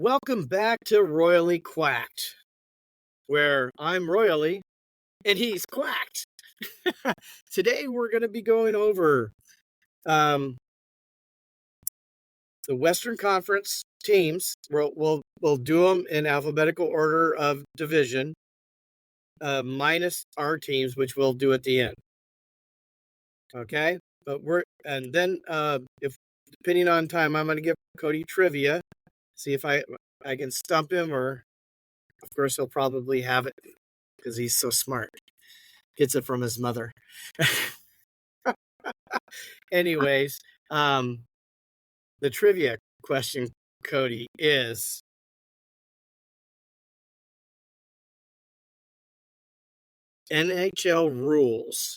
Welcome back to Royally Quacked, where I'm royally and he's quacked. Today we're going to be going over the Western Conference teams. We'll do them in alphabetical order of division, minus our teams, which we'll do at the end. Okay, but if depending on time, I'm going to give Cody trivia. See if I can stump him, or of course he'll probably have it because he's so smart. Gets it from his mother. Anyways, the trivia question, Cody, is NHL rules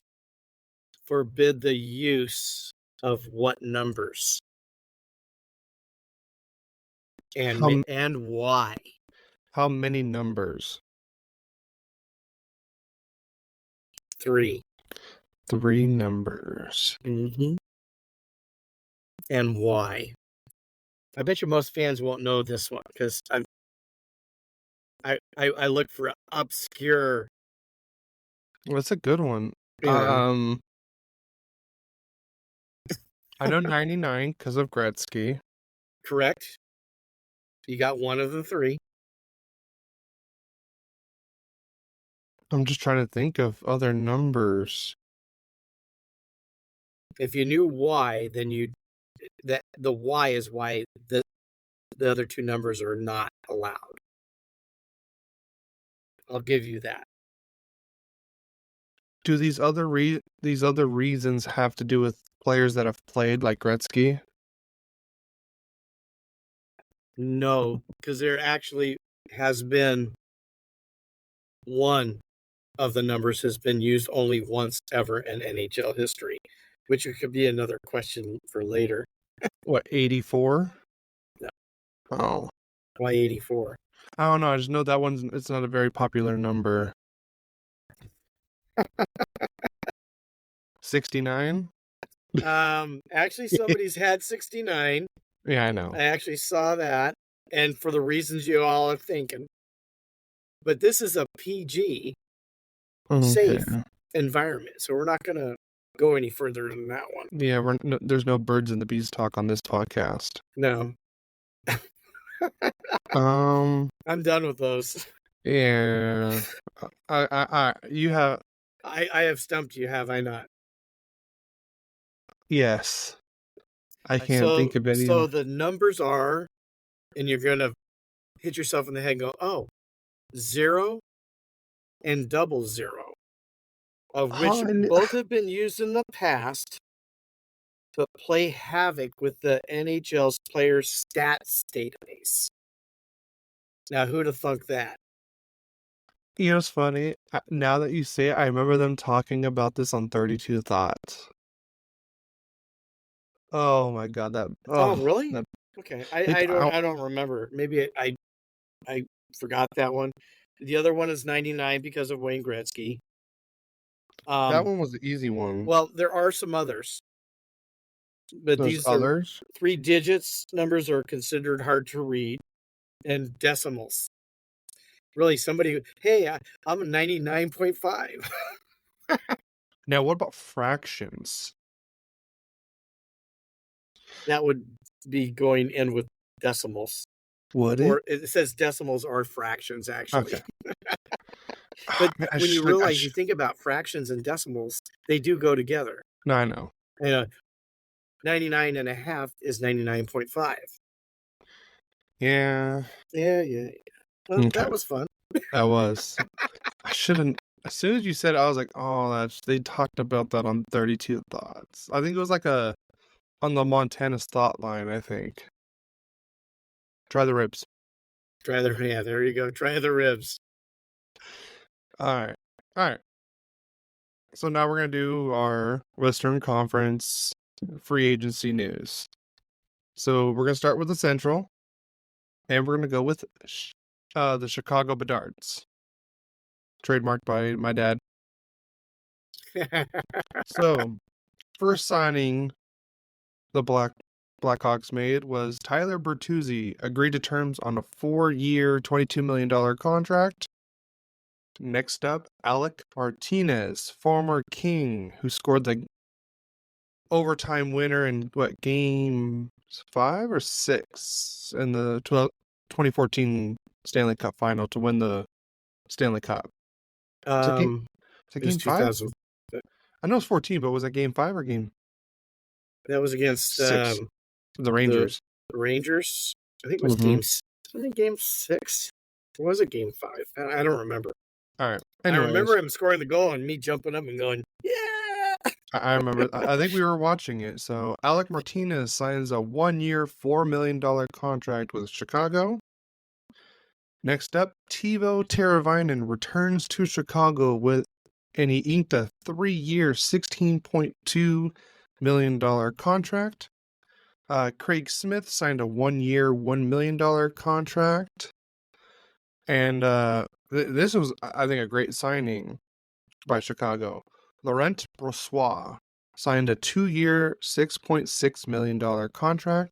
forbid the use of what numbers? And why? How many numbers? 3. 3 numbers. Mm-hmm. And why? I bet you most fans won't know this one because I look for obscure. That's a good one. Yeah. I know 99 because of Gretzky. Correct. You got one of the 3. I'm just trying to think of other numbers. If you knew why, then the why is why the other 2 numbers are not allowed. I'll give you that. Do these other reasons have to do with players that have played like Gretzky? No, because there actually has been one of the numbers has been used only once ever in NHL history, which could be another question for later. What, 84? No. Oh. Why 84? I don't know. I just know that it's not a very popular number. 69? Actually, somebody's had 69. Yeah, I know. I actually saw that, and for the reasons you all are thinking. But this is a PG, safe environment, so we're not going to go any further than that one. Yeah, there's no birds and the bees talk on this podcast. No. I'm done with those. Yeah. You have. I have stumped you, have I not? Yes. I can't think of any. So the numbers are, and you're going to hit yourself in the head and go, 0 and 00, of which both have been used in the past to play havoc with the NHL's player stats database. Now, who'd have thunk that? You know, it's funny. Now that you say it, I remember them talking about this on 32 Thoughts. Oh my god, that. Oh, really? That, okay, I don't remember. Maybe I forgot that one. The other one is 99 because of Wayne Gretzky. That one was the easy one. Well, there are some others, but these others 3 digits numbers are considered hard to read, and decimals. Really, hey, I'm a 99.5. Now, what about fractions? That would be going in with decimals. Would it? Or it says decimals are fractions, actually. Okay. But when you realize you think about fractions and decimals, they do go together. No, I know. 99.5 is 99.5. Yeah. Yeah. Well, okay. That was fun. That was. I shouldn't. As soon as you said it, I was like, oh, they talked about that on 32 Thoughts. I think it was like on the Montana's Thought line, I think. Try the ribs. Yeah, there you go. Try the ribs. All right. So now we're going to do our Western Conference free agency news. So we're going to start with the Central, and we're going to go with the Chicago Bedards. Trademarked by my dad. So, first signing, the Black Blackhawks made was Tyler Bertuzzi agreed to terms on a 4-year, $22 million contract. Next up, Alec Martinez, former King, who scored the overtime winner in game 5 or 6 in the 2014 Stanley Cup final to win the Stanley Cup. Was it It was game 5? 2000. I know it's 14, but was it game 5 or game That was against 6? The Rangers. The Rangers. I think it was game 6. Or was it game 5? I don't remember. All right. Anyways. I remember him scoring the goal and me jumping up and going, yeah! I remember. I think we were watching it. So Alec Martinez signs a 1-year, $4 million contract with Chicago. Next up, Teuvo Teravainen returns to Chicago and he inked a 3-year, $16.2 million contract. Craig Smith signed a 1-year, $1 million contract. And this was, I think, a great signing by Chicago. Laurent Brossoit signed a 2-year, $6.6 million contract.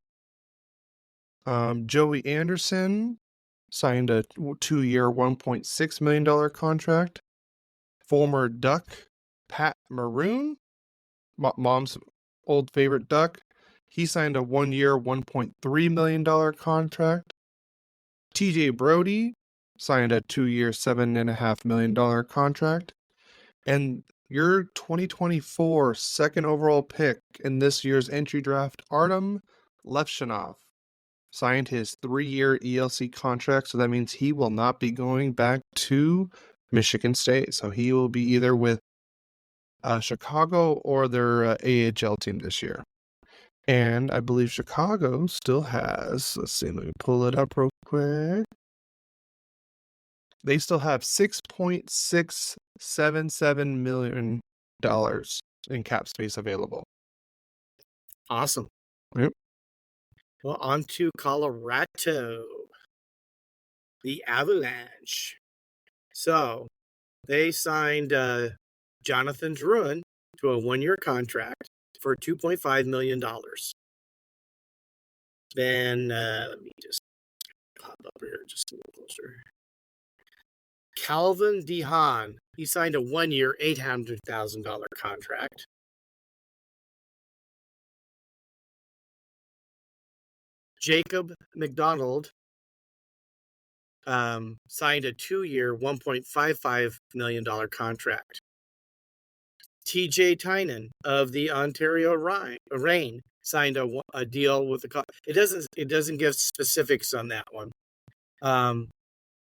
Joey Anderson signed a 2-year, $1.6 million contract. Former Duck Pat Maroon, Mom's old favorite Duck, he signed a 1-year, $1.3 million contract. TJ Brody signed a 2-year, $7.5 million contract. And your 2024 second overall pick in this year's entry draft, Artem Levshinov, signed his 3-year ELC contract. So that means he will not be going back to Michigan State. So he will be either with Chicago or their AHL team this year. And I believe Chicago still has, let's see, let me pull it up real quick. They still have $6.677 million in cap space available. Awesome. Yep. Well, on to Colorado. The Avalanche. So they signed Jonathan Drouin to a 1-year contract for $2.5 million. Then let me just pop up here just a little closer. Calvin DeHaan, he signed a 1-year, $800,000 contract. Jacob McDonald signed a 2-year, $1.55 million contract. TJ Tynan of the Ontario Reign signed a deal with the. It doesn't give specifics on that one.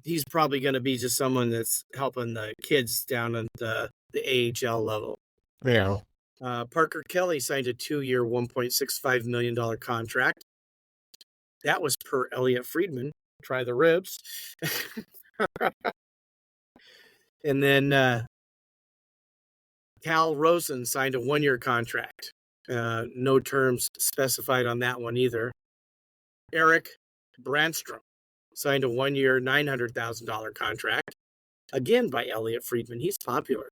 He's probably going to be just someone that's helping the kids down at the AHL level. Yeah. Parker Kelly signed a 2-year, $1.65 million contract. That was per Elliot Friedman. Try the ribs. And then Cal Rosen signed a 1-year contract. No terms specified on that one either. Eric Brandstrom signed a 1-year, $900,000 contract. Again by Elliot Friedman. He's popular.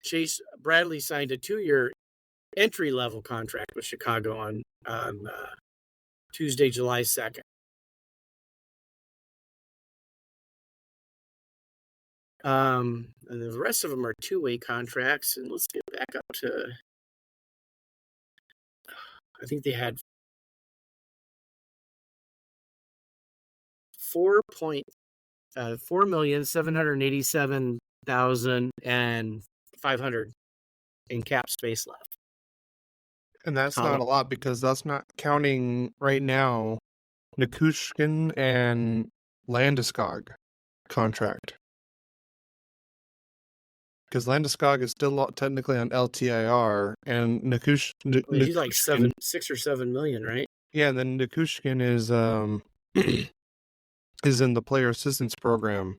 Chase Bradley signed a 2-year entry-level contract with Chicago on Tuesday, July 2nd. And the rest of them are 2-way contracts. And let's get back up to, I think they had $4,787,500 in cap space left. And that's not a lot because that's not counting right now Nikushkin and Landeskog contract. Because Landeskog is still technically on LTIR, and he's like 6 or 7 million, right? Yeah, and then Nikushkin is is in the player assistance program,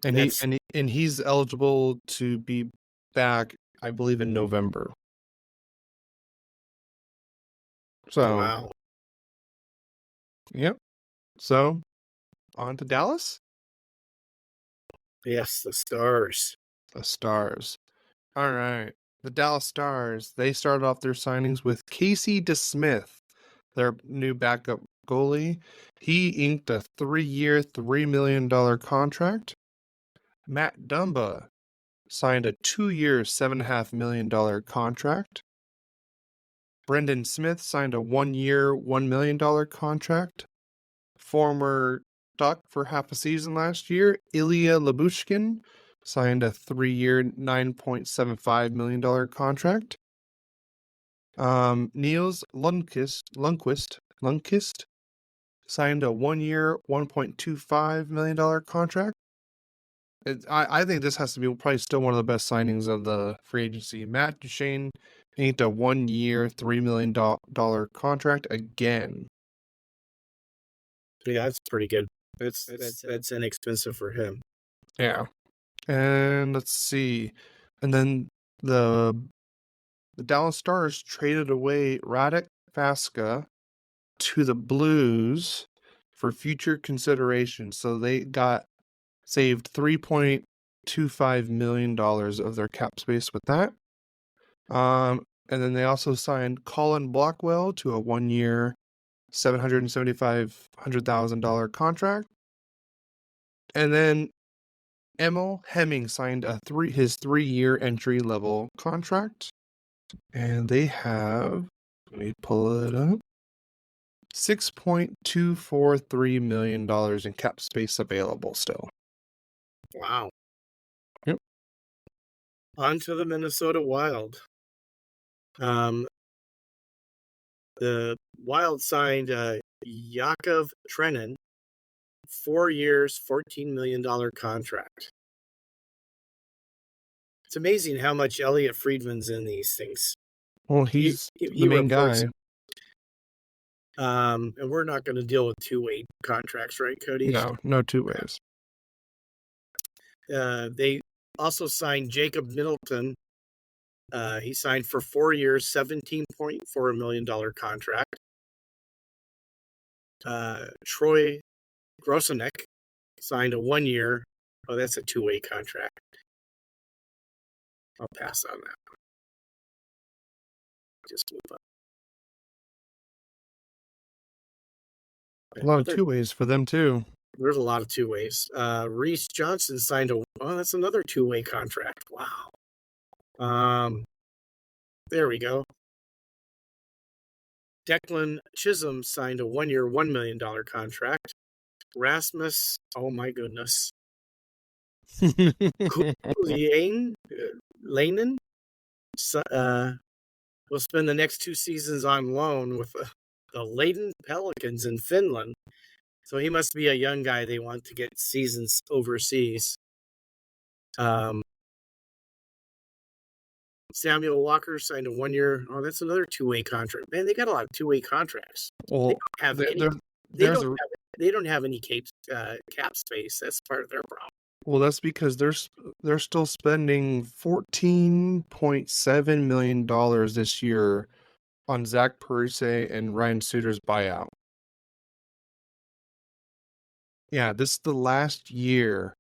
and he's eligible to be back, I believe, in November. So, wow. Yep. So, on to Dallas. Yes, the Stars. The Stars. All right. the Dallas Stars, they started off their signings with Casey DeSmith, their new backup goalie. He inked a 3-year, $3 million contract. Matt Dumba signed a 2-year, $7.5 million contract. Brendan Smith signed a 1-year, $1 million contract. Former Duck for half a season last year, Ilya Labushkin signed a 3-year, $9.75 million contract. Niels Lundqvist signed a 1-year, $1.25 million contract. I think this has to be probably still one of the best signings of the free agency. Matt Duchene inked a 1-year, $3 million contract again. Yeah, that's pretty good. That's inexpensive for him. Yeah. And let's see. And then the Dallas Stars traded away Radek Vaska to the Blues for future consideration. So they saved $3.25 million of their cap space with that. And then they also signed Colin Blackwell to a 1-year, $775,000 contract. And then Emil Hemming signed his 3-year entry level contract. And they have, let me pull it up, $6.243 million in cap space available still. Wow. Yep. On to the Minnesota Wild. The Wild signed Yakov Trenin, 4 years, $14 million contract. It's amazing how much Elliot Friedman's in these things. Well, he's the main guy. And we're not going to deal with two-way contracts, right, Cody? No 2 ways. They also signed Jacob Middleton. He signed for 4 years, $17.4 million contract. Troy Grosenek signed a 1-year. Oh, that's a 2-way contract. I'll pass on that. Just move on. A lot of 2 ways for them too. There's a lot of 2 ways. Reese Johnson signed that's another 2-way contract. Wow. There we go. Declan Chisholm signed a 1-year, $1 million contract. Rasmus, oh my goodness. Lainen will spend the next 2 seasons on loan with the Leiden Pelicans in Finland. So he must be a young guy they want to get seasons overseas. Samuel Walker signed a 1-year. Oh, that's another 2-way contract. Man, they got a lot of 2-way contracts. Well, they don't have any cap space. That's part of their problem. Well, that's because they're still spending $14.7 million this year on Zach Parise and Ryan Suter's buyout. Yeah, this is the last year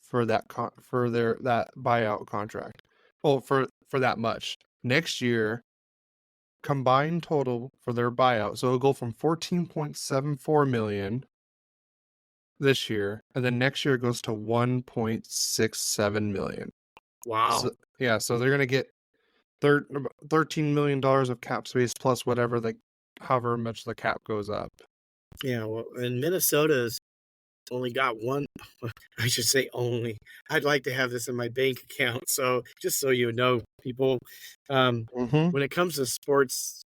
for that that buyout contract. Well, for that much. Next year, combined total for their buyout, so it'll go from $14.74 million this year, and then next year it goes to $1.67 million. Wow. So they're gonna get $13 million of cap space plus whatever however much the cap goes up. Yeah, well, and Minnesota's only got one. I should say only. I'd like to have this in my bank account. So just so you know, people, when it comes to sports,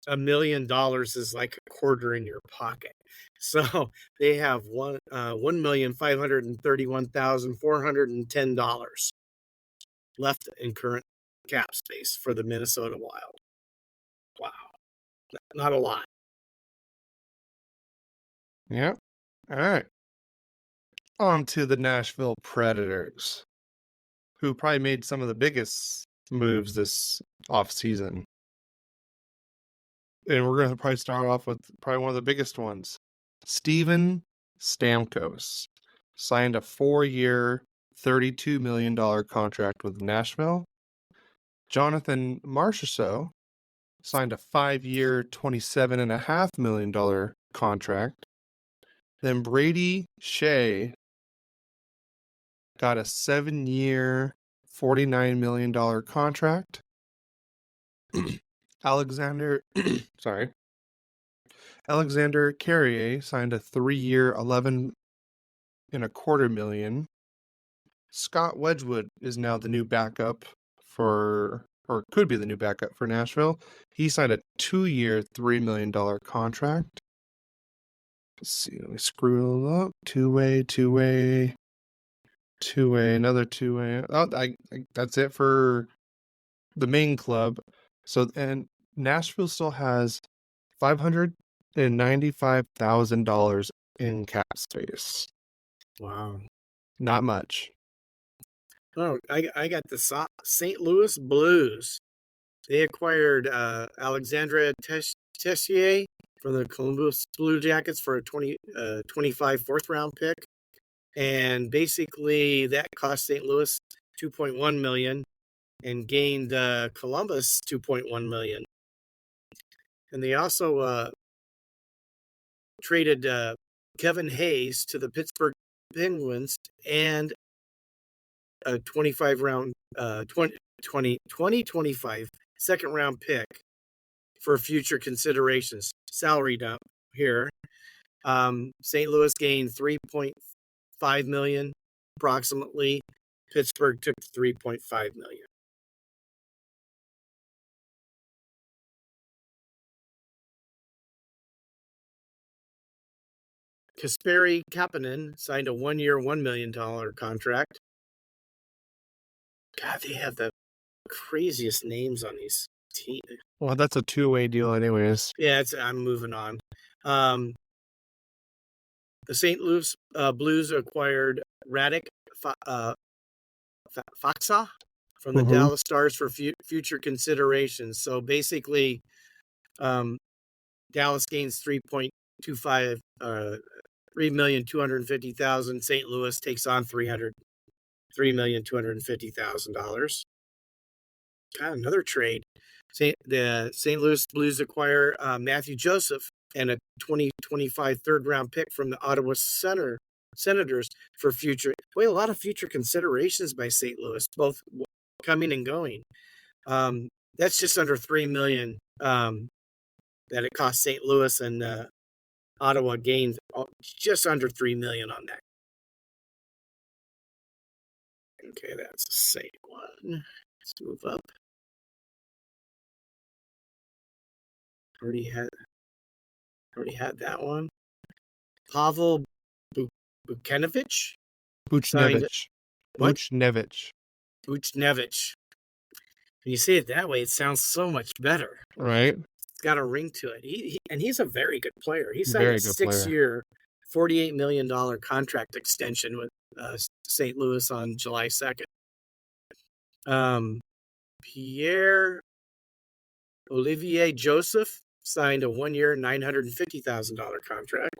$1 million is like a quarter in your pocket. So they have $1,531,410 left in current cap space for the Minnesota Wild. Wow, not a lot. Yeah. All right. On to the Nashville Predators, who probably made some of the biggest moves this offseason. And we're going to probably start off with probably one of the biggest ones. Steven Stamkos signed a 4-year, $32 million contract with Nashville. Jonathan Marchessault signed a 5-year, $27.5 million contract. Then Brady Shea got a 7-year, $49 million contract. Alexander Carrier signed a 3-year, $11.25 million. Scott Wedgwood is now the new backup or could be the new backup for Nashville. He signed a 2-year, $3 million contract. Let's see, let me scroll up. Two-way, another two-way. Oh, that's it for the main club. So, and Nashville still has $595,000 in cap space. Wow. Not much. Oh, I got the St. Louis Blues. They acquired Alexandre Tessier from the Columbus Blue Jackets for a 25 fourth-round pick. And basically that cost St. Louis $2.1 million and gained Columbus $2.1 million. And they also traded Kevin Hayes to the Pittsburgh Penguins and a 2025 second round pick for future considerations. Salary dump here. St. Louis gained $3.5 million approximately. Pittsburgh took $3.5 million. Kasperi Kapanen signed a 1-year, $1 million contract. God, they have the craziest names on these teams. Well, that's a two-way deal anyways. Yeah, I'm moving on. The St. Louis Blues acquired Radek Faksa from the Dallas Stars for future considerations. So basically, Dallas gains $3,250,000. St. Louis takes on $3,250,000. Another trade. The St. Louis Blues acquire Matthew Joseph and a 2025 third-round pick from the Ottawa Senators for future. Boy, a lot of future considerations by St. Louis, both coming and going. That's just under $3 million that it cost St. Louis, and Ottawa gained just under $3 million on that. Okay, that's the same one. Let's move up. Already had that one. Pavel Buchnevich. Buchnevich. When you say it that way, it sounds so much better. Right. It's got a ring to it. He's a very good player. He signed a 6-year, $48 million contract extension with St. Louis on July 2nd. Pierre Olivier Joseph signed a 1-year, $950,000 contract.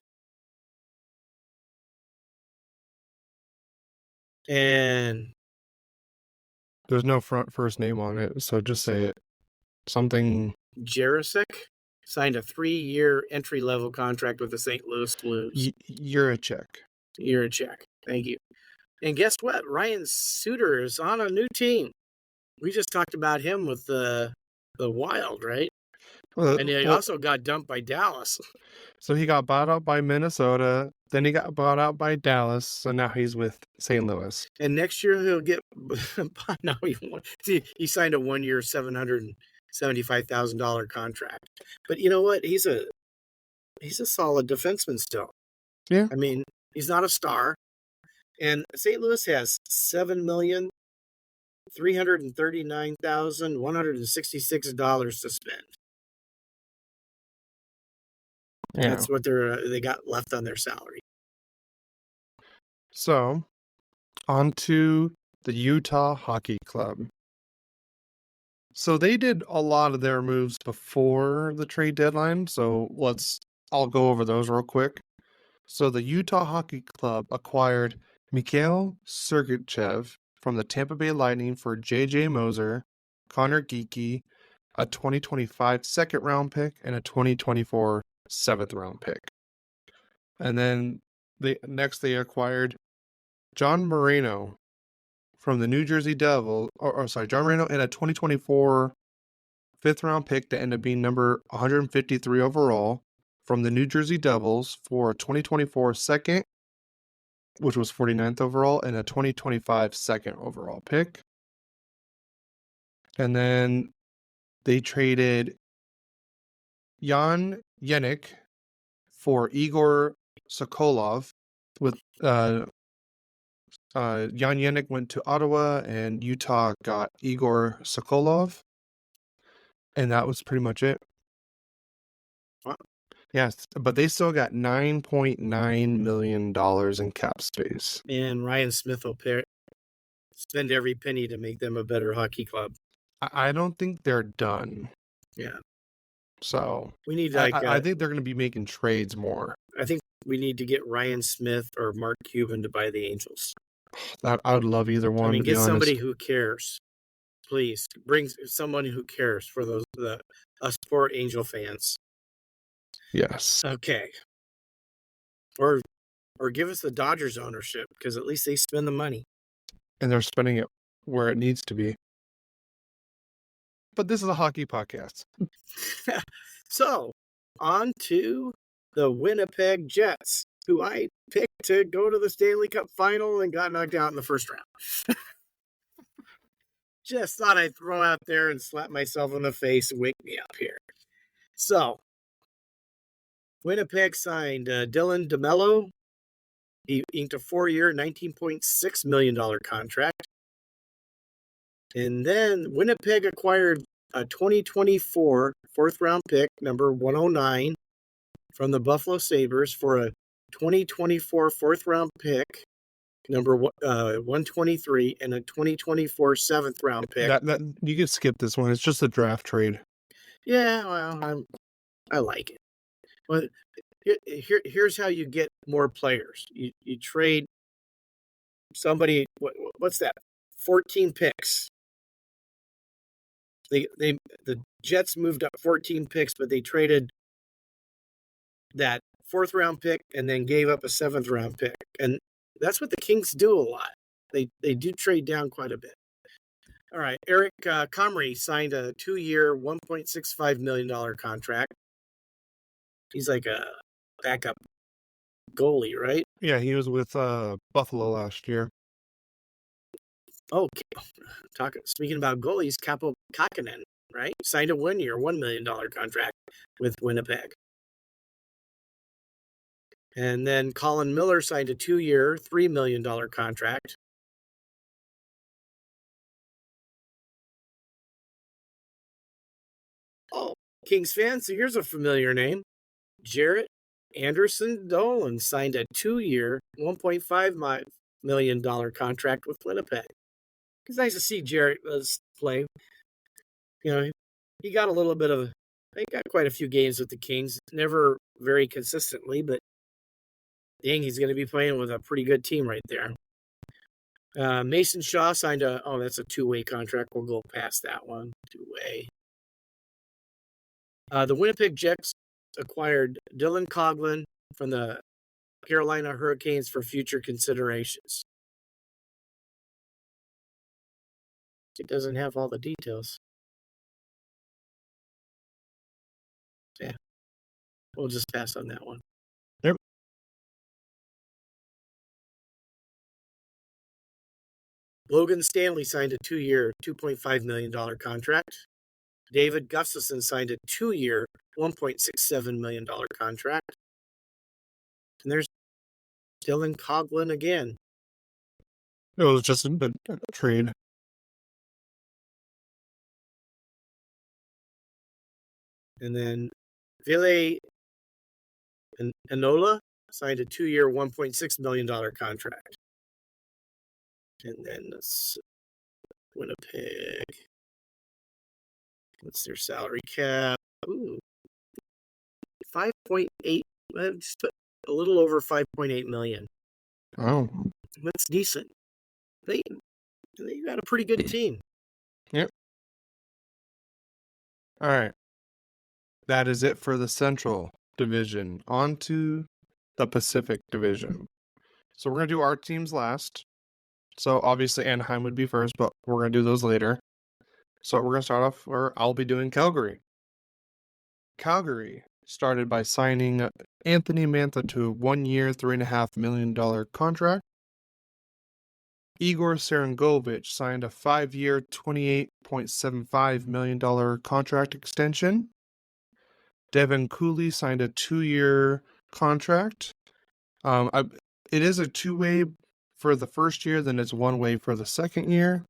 And there's no first name on it, so just say it. Something. Jarosik signed a 3-year entry-level contract with the St. Louis Blues. Juracek. Thank you. And guess what? Ryan Suter is on a new team. We just talked about him with the Wild, right? And he also got dumped by Dallas. So he got bought out by Minnesota, then he got bought out by Dallas, so now he's with St. Louis. And next year he'll get he signed a 1-year, $775,000 contract. But you know what? He's a solid defenseman still. Yeah. I mean, he's not a star. And St. Louis has $7,339,166 to spend. Yeah. That's what they got left on their salary. So, on to the Utah Hockey Club. So they did a lot of their moves before the trade deadline. So I'll go over those real quick. So the Utah Hockey Club acquired Mikhail Sergachev from the Tampa Bay Lightning for J.J. Moser Connor Geeky, a 2025 second round pick, and a 2024 seventh round pick. And then they acquired John Moreno from the New Jersey Devils, John Moreno, and a 2024 fifth round pick to end up being number 153 overall from the New Jersey Devils for a 2024 second, which was 49th overall, and a 2025 second overall pick. And then they traded Jan Jenik for Igor Sokolov. With Jan Jenik went to Ottawa, and Utah got Igor Sokolov. And that was pretty much it. Wow. Yes, but they still got $9.9 million in cap space. And Ryan Smith will spend every penny to make them a better hockey club. I don't think they're done. Yeah. So we need I think they're going to be making trades more. I think we need to get Ryan Smith or Mark Cuban to buy the Angels. I would love either one. I mean, to be get honest. somebody who cares. Please bring someone who cares for us poor Angel fans. Yes. Okay. Or give us the Dodgers ownership, because at least they spend the money. And they're spending it where it needs to be. But this is a hockey podcast. So, on to the Winnipeg Jets, who I picked to go to the Stanley Cup final and got knocked out in the first round. Just thought I'd throw out there and slap myself in the face and wake me up here. So, Winnipeg signed Dylan DeMello. He inked a 4-year, $19.6 million contract. And then Winnipeg acquired a 2024 fourth-round pick, number 109, from the Buffalo Sabres for a 2024 fourth-round pick, number 123, and a 2024 seventh-round pick. That you can skip this one. It's just a draft trade. Yeah, well, I like it. Well, here's how you get more players. You trade somebody. What's that? 14 picks. The Jets moved up 14 picks, but they traded that fourth round pick and then gave up a seventh round pick. And that's what the Kings do a lot. They do trade down quite a bit. All right. Eric Comrie signed a 2-year, $1.65 million contract. He's like a backup goalie, right? Yeah, he was with Buffalo last year. Oh, speaking about goalies, Capo Kakkonen, right? Signed a 1-year, $1 million contract with Winnipeg. And then Colin Miller signed a 2-year, $3 million contract. Oh, Kings fans, so here's a familiar name. Jarrett Anderson Dolan signed a 2-year, $1.5 million contract with Winnipeg. It's nice to see Jarrett play. You know, he got quite a few games with the Kings. Never very consistently, but dang, he's going to be playing with a pretty good team right there. Mason Shaw signed that's a 2-way contract. We'll go past that one. 2-way. The Winnipeg Jets acquired Dylan Coghlan from the Carolina Hurricanes for future considerations. It doesn't have all the details. Yeah. We'll just pass on that one. Yep. Logan Stanley signed a 2-year, $2.5 million contract. David Gustafson signed a 2-year, $1.67 million contract. And there's Dylan Coghlan again. It was just a trade. And then Ville Enola signed a 2-year, $1.6 million contract. And then Winnipeg. What's their salary cap? Ooh, 5.8. Just a little over 5.8 million. Oh, That's decent. They got a pretty good team. Yep. All right. That is it for the Central Division. On to the Pacific Division. So we're going to do our teams last. So obviously Anaheim would be first, but we're going to do those later. So we're going to start off where I'll be doing Calgary. Calgary started by signing Anthony Mantha to a 1 year, $3.5 million contract. Igor Serengovich signed a 5-year, $28.75 million contract extension. Devin Cooley signed a 2-year contract. It is a 2-way for the first year, then it's 1-way for the second year.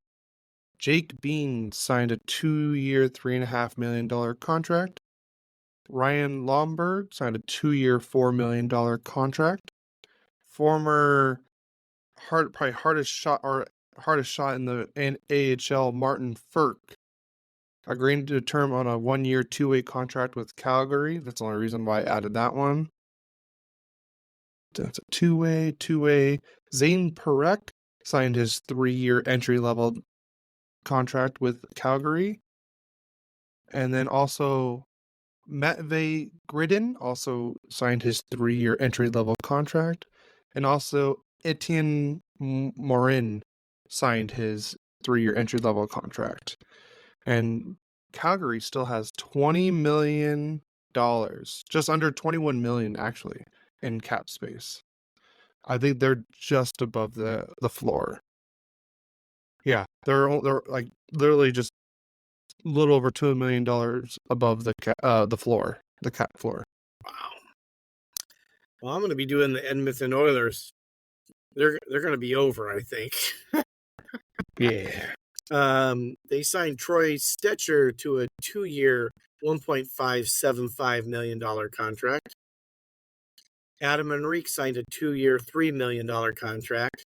Jake Bean signed a 2-year, $3.5 million contract. Ryan Lomberg signed a 2-year, $4 million contract. Former hardest shot in the AHL, Martin Ferk, agreeing to a term on a 1-year, 2-way contract with Calgary. That's the only reason why I added that one. That's a 2-way. Zane Parekh signed his 3-year entry-level contract with Calgary. And then also Matvey Gridin also signed his 3-year entry-level contract. And also Etienne Morin signed his 3-year entry-level contract. And Calgary still has $20 million, just under $21 million actually, in cap space. I think they're just above the floor. Yeah, they're like literally just a little over $2 million above the floor, the cap floor. Wow. Well, I'm going to be doing the Edmonton Oilers. They're going to be over, I think. Yeah. They signed Troy Stetcher to a 2-year, $1.575 million contract. Adam Enrique signed a 2-year, $3 million contract.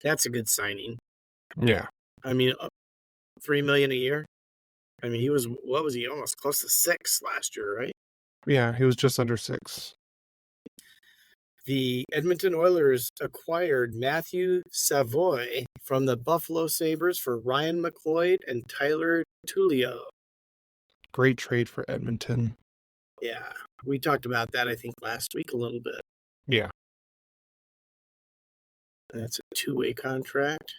That's a good signing. Yeah. I mean, $3 million a year. I mean, what was he? Almost close to 6 last year, right? Yeah, he was just under 6. The Edmonton Oilers acquired Matthew Savoy from the Buffalo Sabres for Ryan McLeod and Tyler Tullio. Great trade for Edmonton. Yeah, we talked about that, I think, last week a little bit. Yeah. That's a 2-way contract.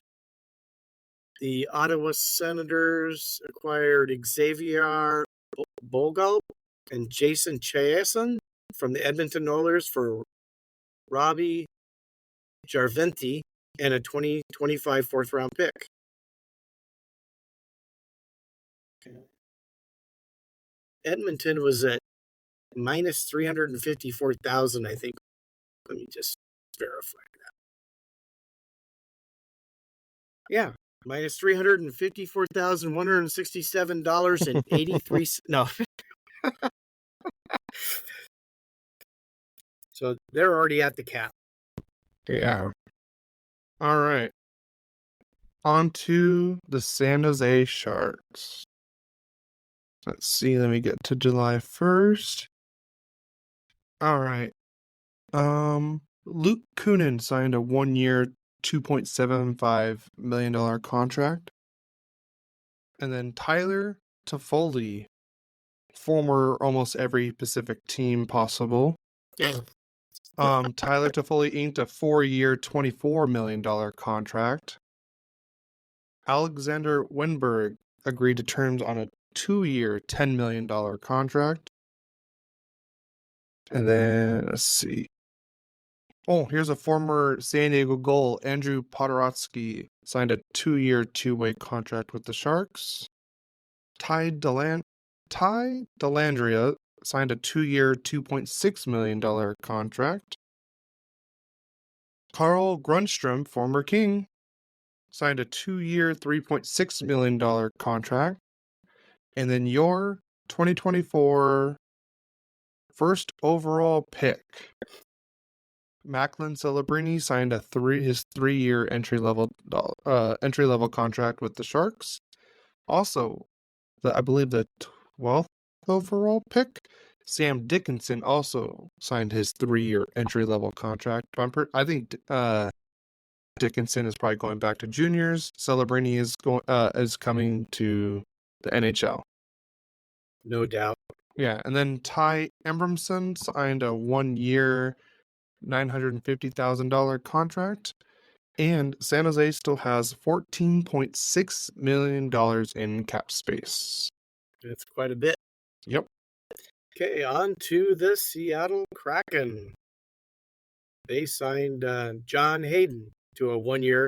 The Ottawa Senators acquired Xavier Bogal and Jason Chiasson from the Edmonton Oilers for Robbie Jarventi and a 2025 fourth-round pick. Edmonton was at minus 354,000, I think. Let me just verify that. Yeah, minus $354,167.83. No. So they're already at the cap. Yeah. All right. On to the San Jose Sharks. Let's see. Let me get to July 1st. All right. Luke Kunin signed a 1-year, $2.75 million contract. And then Tyler Toffoli, former almost every Pacific team possible. Tyler Toffoli inked a 4-year, $24 million contract. Alexander Wenberg agreed to terms on a 2-year, $10 million contract. And then, let's see. Oh, here's a former San Diego Gull, Andrew Podorotsky, signed a 2-year, 2-way contract with the Sharks. Ty Delandria signed a 2-year, $2.6 million contract. Carl Grundstrom, former King, signed a 2-year, $3.6 million contract. And then your 2024 first overall pick, Macklin Celebrini, signed his 3-year entry-level contract with the Sharks. Also, I believe the 12th overall pick, Sam Dickinson, also signed his 3-year entry-level contract. I think Dickinson is probably going back to juniors. Celebrini is coming to the NHL. No doubt. Yeah, and then Ty Abramson signed a 1-year, $950,000 contract, and San Jose still has $14.6 million in cap space. That's quite a bit. Yep. Okay, on to the Seattle Kraken. They signed John Hayden to a 1-year,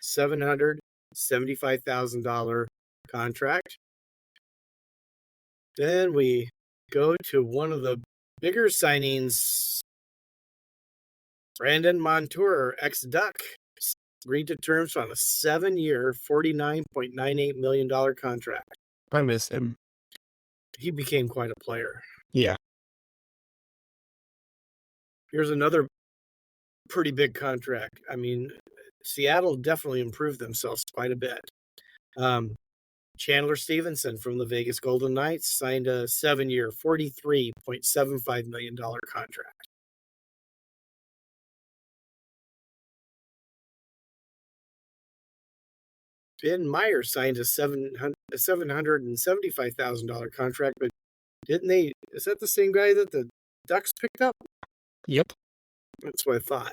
$775,000 contract. Then we go to one of the bigger signings. Brandon Montour, ex-Duck, agreed to terms on a 7-year, $49.98 million contract. I miss him. He became quite a player. Yeah. Here's another pretty big contract. I mean, Seattle definitely improved themselves quite a bit. Chandler Stevenson from the Vegas Golden Knights signed a 7-year, $43.75 million contract. Ben Meyer signed a $775,000 contract, but didn't they? Is that the same guy that the Ducks picked up? Yep. That's what I thought.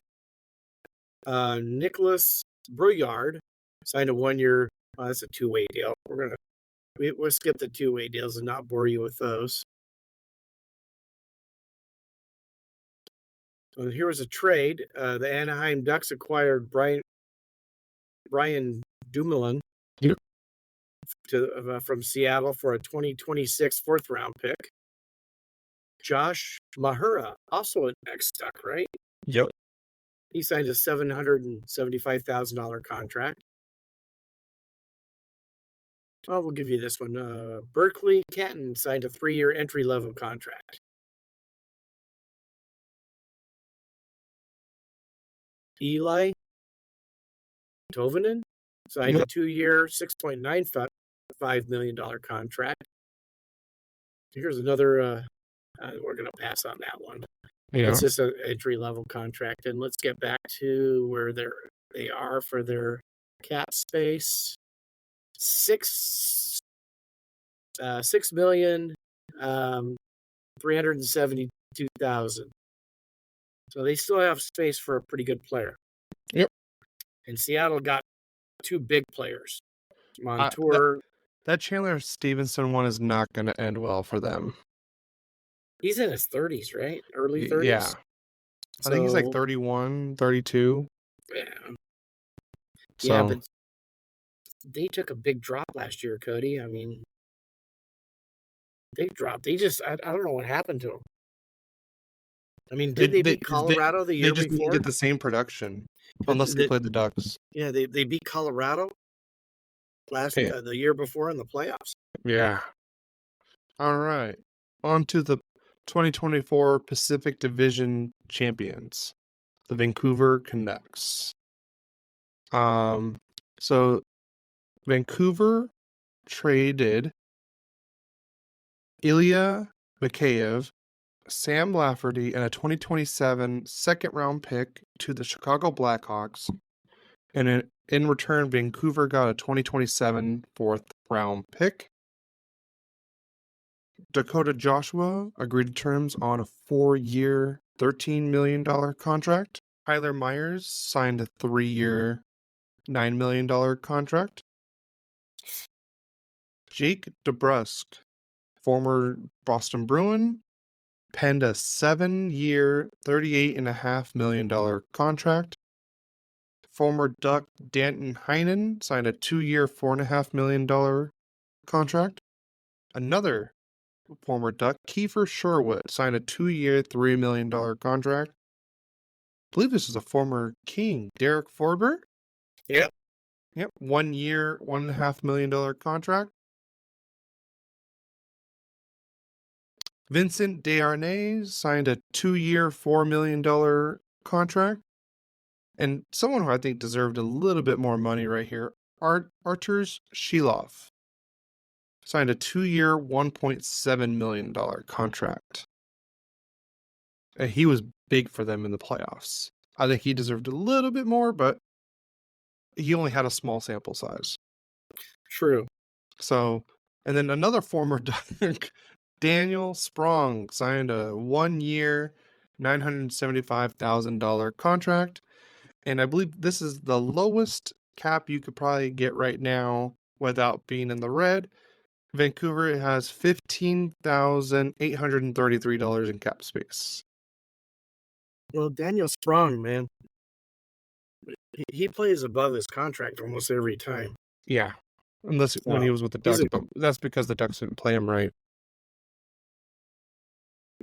Nicholas Brouillard signed a 1-year. That's a 2-way deal. We'll skip the 2-way deals and not bore you with those. So here was a trade. The Anaheim Ducks acquired Brian Dumoulin Yep. from Seattle for a 2026 4th-round pick. Josh Mahura, also an ex-Duck, right? Yep. He signed a $775,000 contract. Oh, we'll give you this one. Berkeley Catton signed a 3-year entry-level contract. Eli Tovanen signed a 2-year, $6.95 million contract. Here's another. We're going to pass on that one. Yeah. It's just an entry-level contract. And let's get back to where they are for their cap space. $6,372,000. So they still have space for a pretty good player. Yep. And Seattle got 2 big players. Montour. That Chandler Stevenson one is not going to end well for them. He's in his 30s, right? Early 30s? Yeah. I think he's like 31, 32. Yeah. So, yeah, but they took a big drop last year, Cody. I mean, they dropped. I don't know what happened to them. I mean, did they beat Colorado the year before? They just didn't get the same production, unless they played the Ducks. Yeah, they beat Colorado the year before in the playoffs. Yeah. All right. On to the 2024 Pacific Division champions, the Vancouver Canucks. So Vancouver traded Ilya Mikheyev, Sam Lafferty, and a 2027 second-round pick to the Chicago Blackhawks. And in return, Vancouver got a 2027 4th-round pick. Dakota Joshua agreed to terms on a 4-year, $13 million contract. Tyler Myers signed a 3-year, $9 million contract. Jake DeBrusk, former Boston Bruin, penned a 7-year, $38.5 million contract. Former Duck Danton Heinen signed a 2-year, $4.5 million contract. Another former Duck, Kiefer Sherwood, signed a 2-year, $3 million contract. I believe this is a former King, Derek Forbert. Yep. 1-year, $1.5 million contract. Vincent Desharnais signed a 2-year, $4 million contract. And someone who I think deserved a little bit more money right here, Arturs Shilov, signed a 2-year, $1.7 million contract. And he was big for them in the playoffs. I think he deserved a little bit more, but he only had a small sample size. True. So, and then another former Daniel Sprong signed a 1-year, $975,000 contract. And I believe this is the lowest cap you could probably get right now without being in the red. Vancouver has $15,833 in cap space. Well, Daniel Sprong, man, he plays above his contract almost every time. Yeah. Unless when he was with the Ducks, but that's because the Ducks didn't play him right.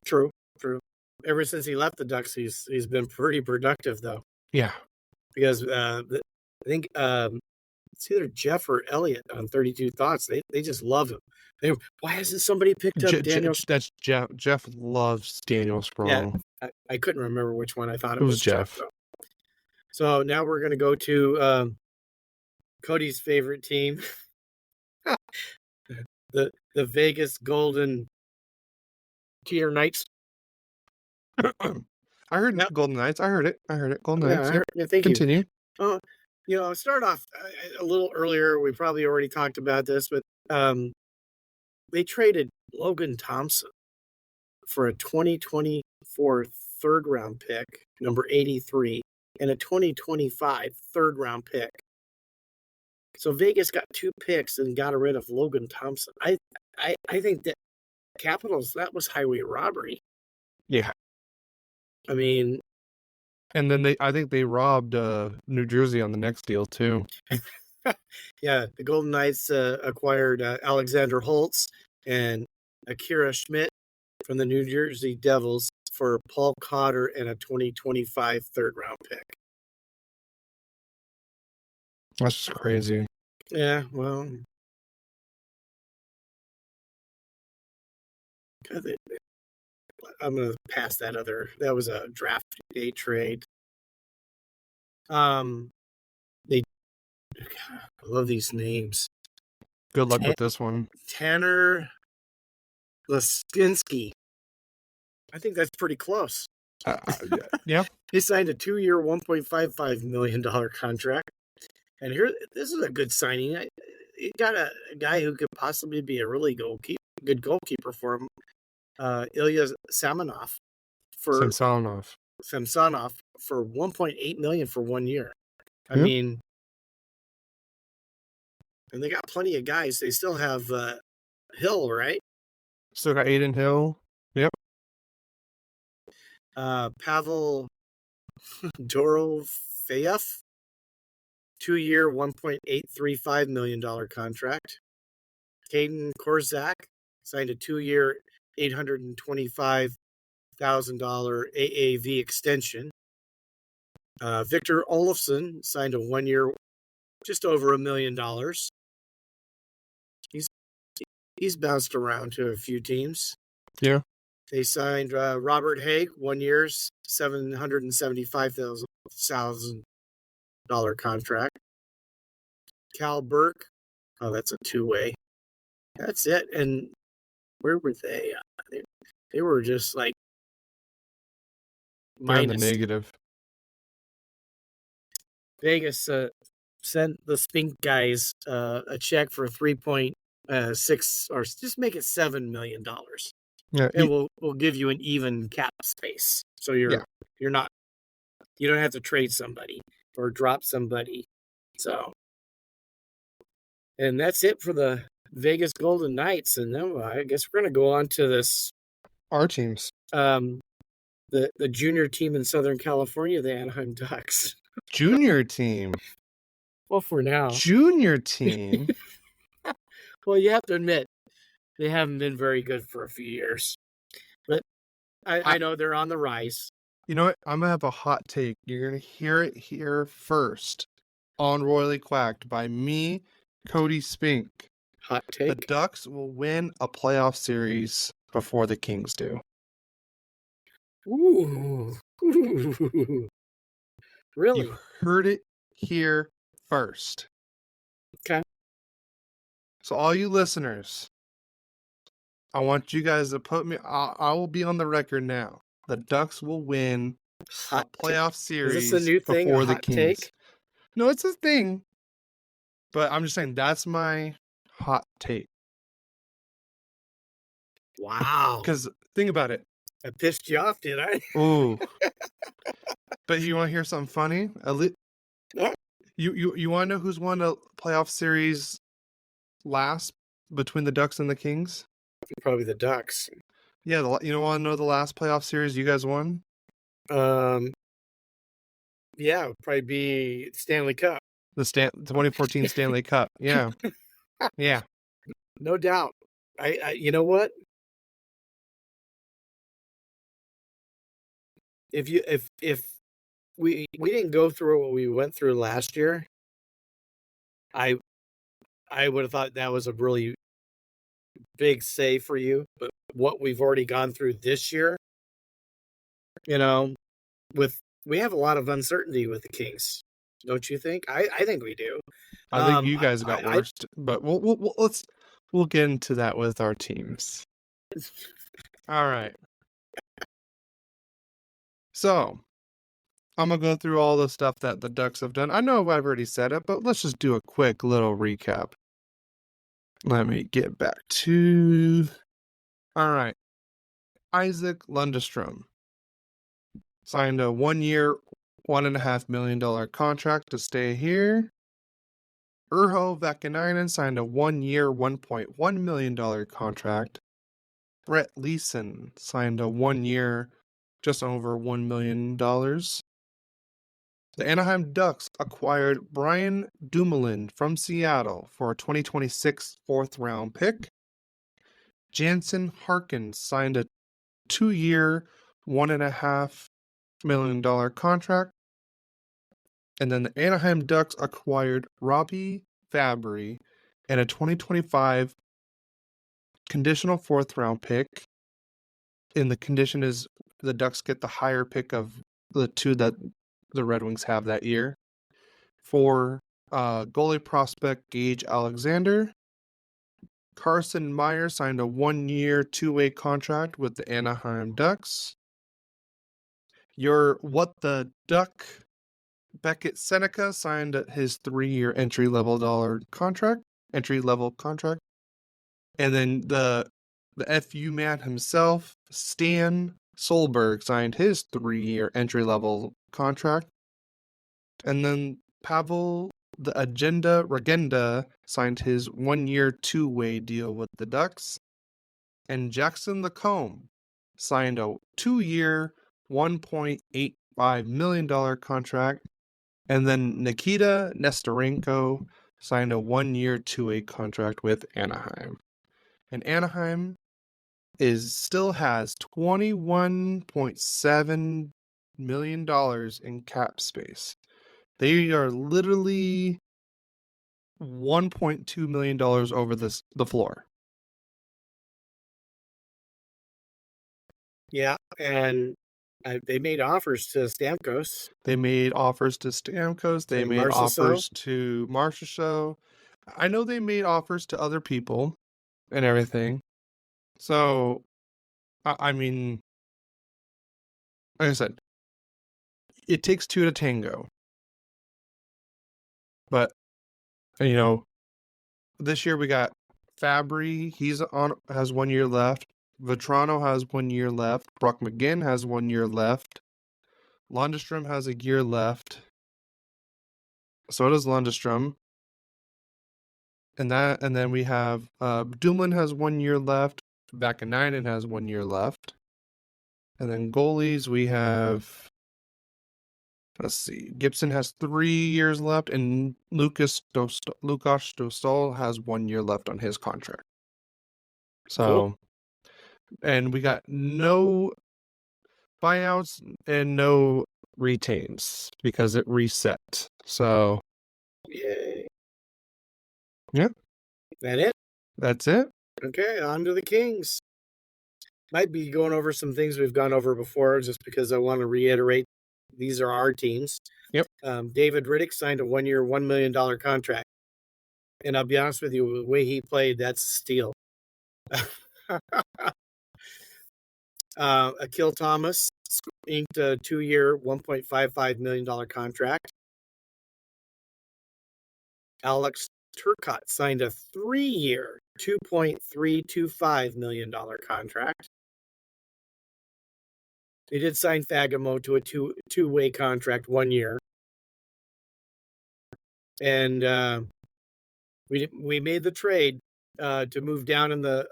True. Ever since he left the Ducks, he's been pretty productive, though. Yeah. Because I think it's either Jeff or Elliot on 32 Thoughts. They just love him. Why hasn't somebody picked up Daniel? That's Jeff. Jeff loves Daniel Sprong. Yeah, I couldn't remember which one. I thought it was Jeff. So now we're going to go to Cody's favorite team, the Vegas Golden Tier Knights. I heard Golden Knights. I heard it. Golden Knights. Yeah, thank Continue. you. I'll start off a little earlier. We probably already talked about this, but they traded Logan Thompson for a 2024 third-round pick, number 83, and a 2025 third-round pick. So Vegas got 2 picks and got rid of Logan Thompson. I think that Capitals, that was highway robbery. Yeah. I mean, and then I think they robbed New Jersey on the next deal too. Yeah, the Golden Knights acquired Alexander Holtz and Akira Schmidt from the New Jersey Devils for Paul Cotter and a 2025 third-round pick. That's just crazy. Yeah, well, I'm gonna pass that other. That was a draft day trade. I love these names. Good luck with this one. Tanner Laskinsky. I think that's pretty close. Yeah. He signed a 2-year, $1.55 million contract. And this is a good signing. You got a guy who could possibly be a really good goalkeeper for him. Ilya Samsonov for $1.8 million for 1 year. I mean, and they got plenty of guys. They still have Hill, right? Still got Aiden Hill. Yep. Pavel Dorofeyev, 2-year, $1.835 million contract. Caden Korzak signed a 2-year, $825,000 AAV extension. Victor Olofsson signed a 1-year, just over $1 million. He's bounced around to a few teams. Yeah. They signed Robert Haig, 1 year, $775,000 contract. Cal Burke, that's a 2-way. That's it. And where were they? They were just like minus. The negative. Vegas sent the Spink guys a check for 3.6 or just make it $7 million. Yeah, and we'll give you an even cap space, so you don't have to trade somebody or drop somebody. So, and that's it for the Vegas Golden Knights, and then I guess we're gonna go on to our teams. The junior team in Southern California, the Anaheim Ducks. Junior team. Well, for now. Junior team. Well, you have to admit, they haven't been very good for a few years. But I know they're on the rise. You know what? I'm going to have a hot take. You're going to hear it here first on Royally Quacked by me, Cody Spink. Hot take? The Ducks will win a playoff series before the Kings do. Ooh. Really? You heard it here first. Okay. So all you listeners, I want you guys to put me, I will be on the record now. The Ducks will win a playoff series Is this a new thing, before a the hot Kings. Take? No, it's a thing. But I'm just saying that's my hot take. Wow. Because think about it. I pissed you off, did I? Ooh. But you want to hear something funny? You want to know who's won a playoff series last between the Ducks and the Kings? Probably the Ducks. Yeah, you want to know the last playoff series you guys won? Yeah, it would probably be Stanley Cup. The 2014 Stanley Cup. Yeah. Yeah. No doubt. You know what? If we didn't go through what we went through last year, I would have thought that was a really big save for you. But what we've already gone through this year, you know, we have a lot of uncertainty with the Kings, don't you think? I think we do. I think you guys got I worst, but we'll get into that with our teams. All right. So, I'm gonna go through all the stuff that the Ducks have done. I know I've already said it, but let's just do a quick little recap. Let me get back to. All right. Isaac Lundestrom signed a 1-year, $1.5 million contract to stay here. Urho Vakanainen signed a 1-year, $1.1 million contract. Brett Leeson signed a 1-year, just over $1 million. The Anaheim Ducks acquired Brian Dumoulin from Seattle for a 2026 fourth-round pick. Jansen Harkins signed a 2-year, $1.5 million contract. And then the Anaheim Ducks acquired Robbie Fabry and a 2025 conditional fourth-round pick. And the condition is the Ducks get the higher pick of the two that the Red Wings have that year. For goalie prospect Gage Alexander. Carson Meyer signed a 1-year, 2-way contract with the Anaheim Ducks. Your What the Duck Beckett Seneca signed his 3-year entry-level contract. And then the FU man himself, Stan Solberg, signed his 3-year entry-level contract. And then Pavel the Agenda Regenda signed his 1-year, 2-way deal with the Ducks. And Jackson Lacombe signed a 2-year, $1.85 million contract. And then Nikita Nestorenko signed a 1-year, 2-way contract with Anaheim. And Anaheim still has $21.7 million in cap space. They are literally $1.2 million over the floor. Yeah, and they made offers to Stamkos. They made offers to Stamkos. They made offers to Marchessault. I know they made offers to other people and everything. So, I mean, like I said, it takes two to tango. But, this year we got Fabry. Has 1 year left. Vetrano has 1 year left. Brock McGinn has 1 year left. Lundestrom has a year left. So does Lundestrom. And then we have Dumoulin has 1 year left. Vakanainen has 1 year left. And then goalies we have, let's see, Gibson has 3 years left, and Lukas Dostal has 1 year left on his contract. So, cool. And we got no buyouts and no retains because it reset. So, yay. Yeah. That it? That's it. Okay, on to the Kings. Might be going over some things we've gone over before just because I want to reiterate these are our teams. Yep. David Riddick signed a 1-year, $1 million contract. And I'll be honest with you, the way he played, that's a steal. Akil Thomas inked a 2-year, $1.55 million contract. Alex Turcotte signed a 3-year, $2.325 million contract. They did sign Fagemo to a two-way contract 1 year. And we made the trade to move down in the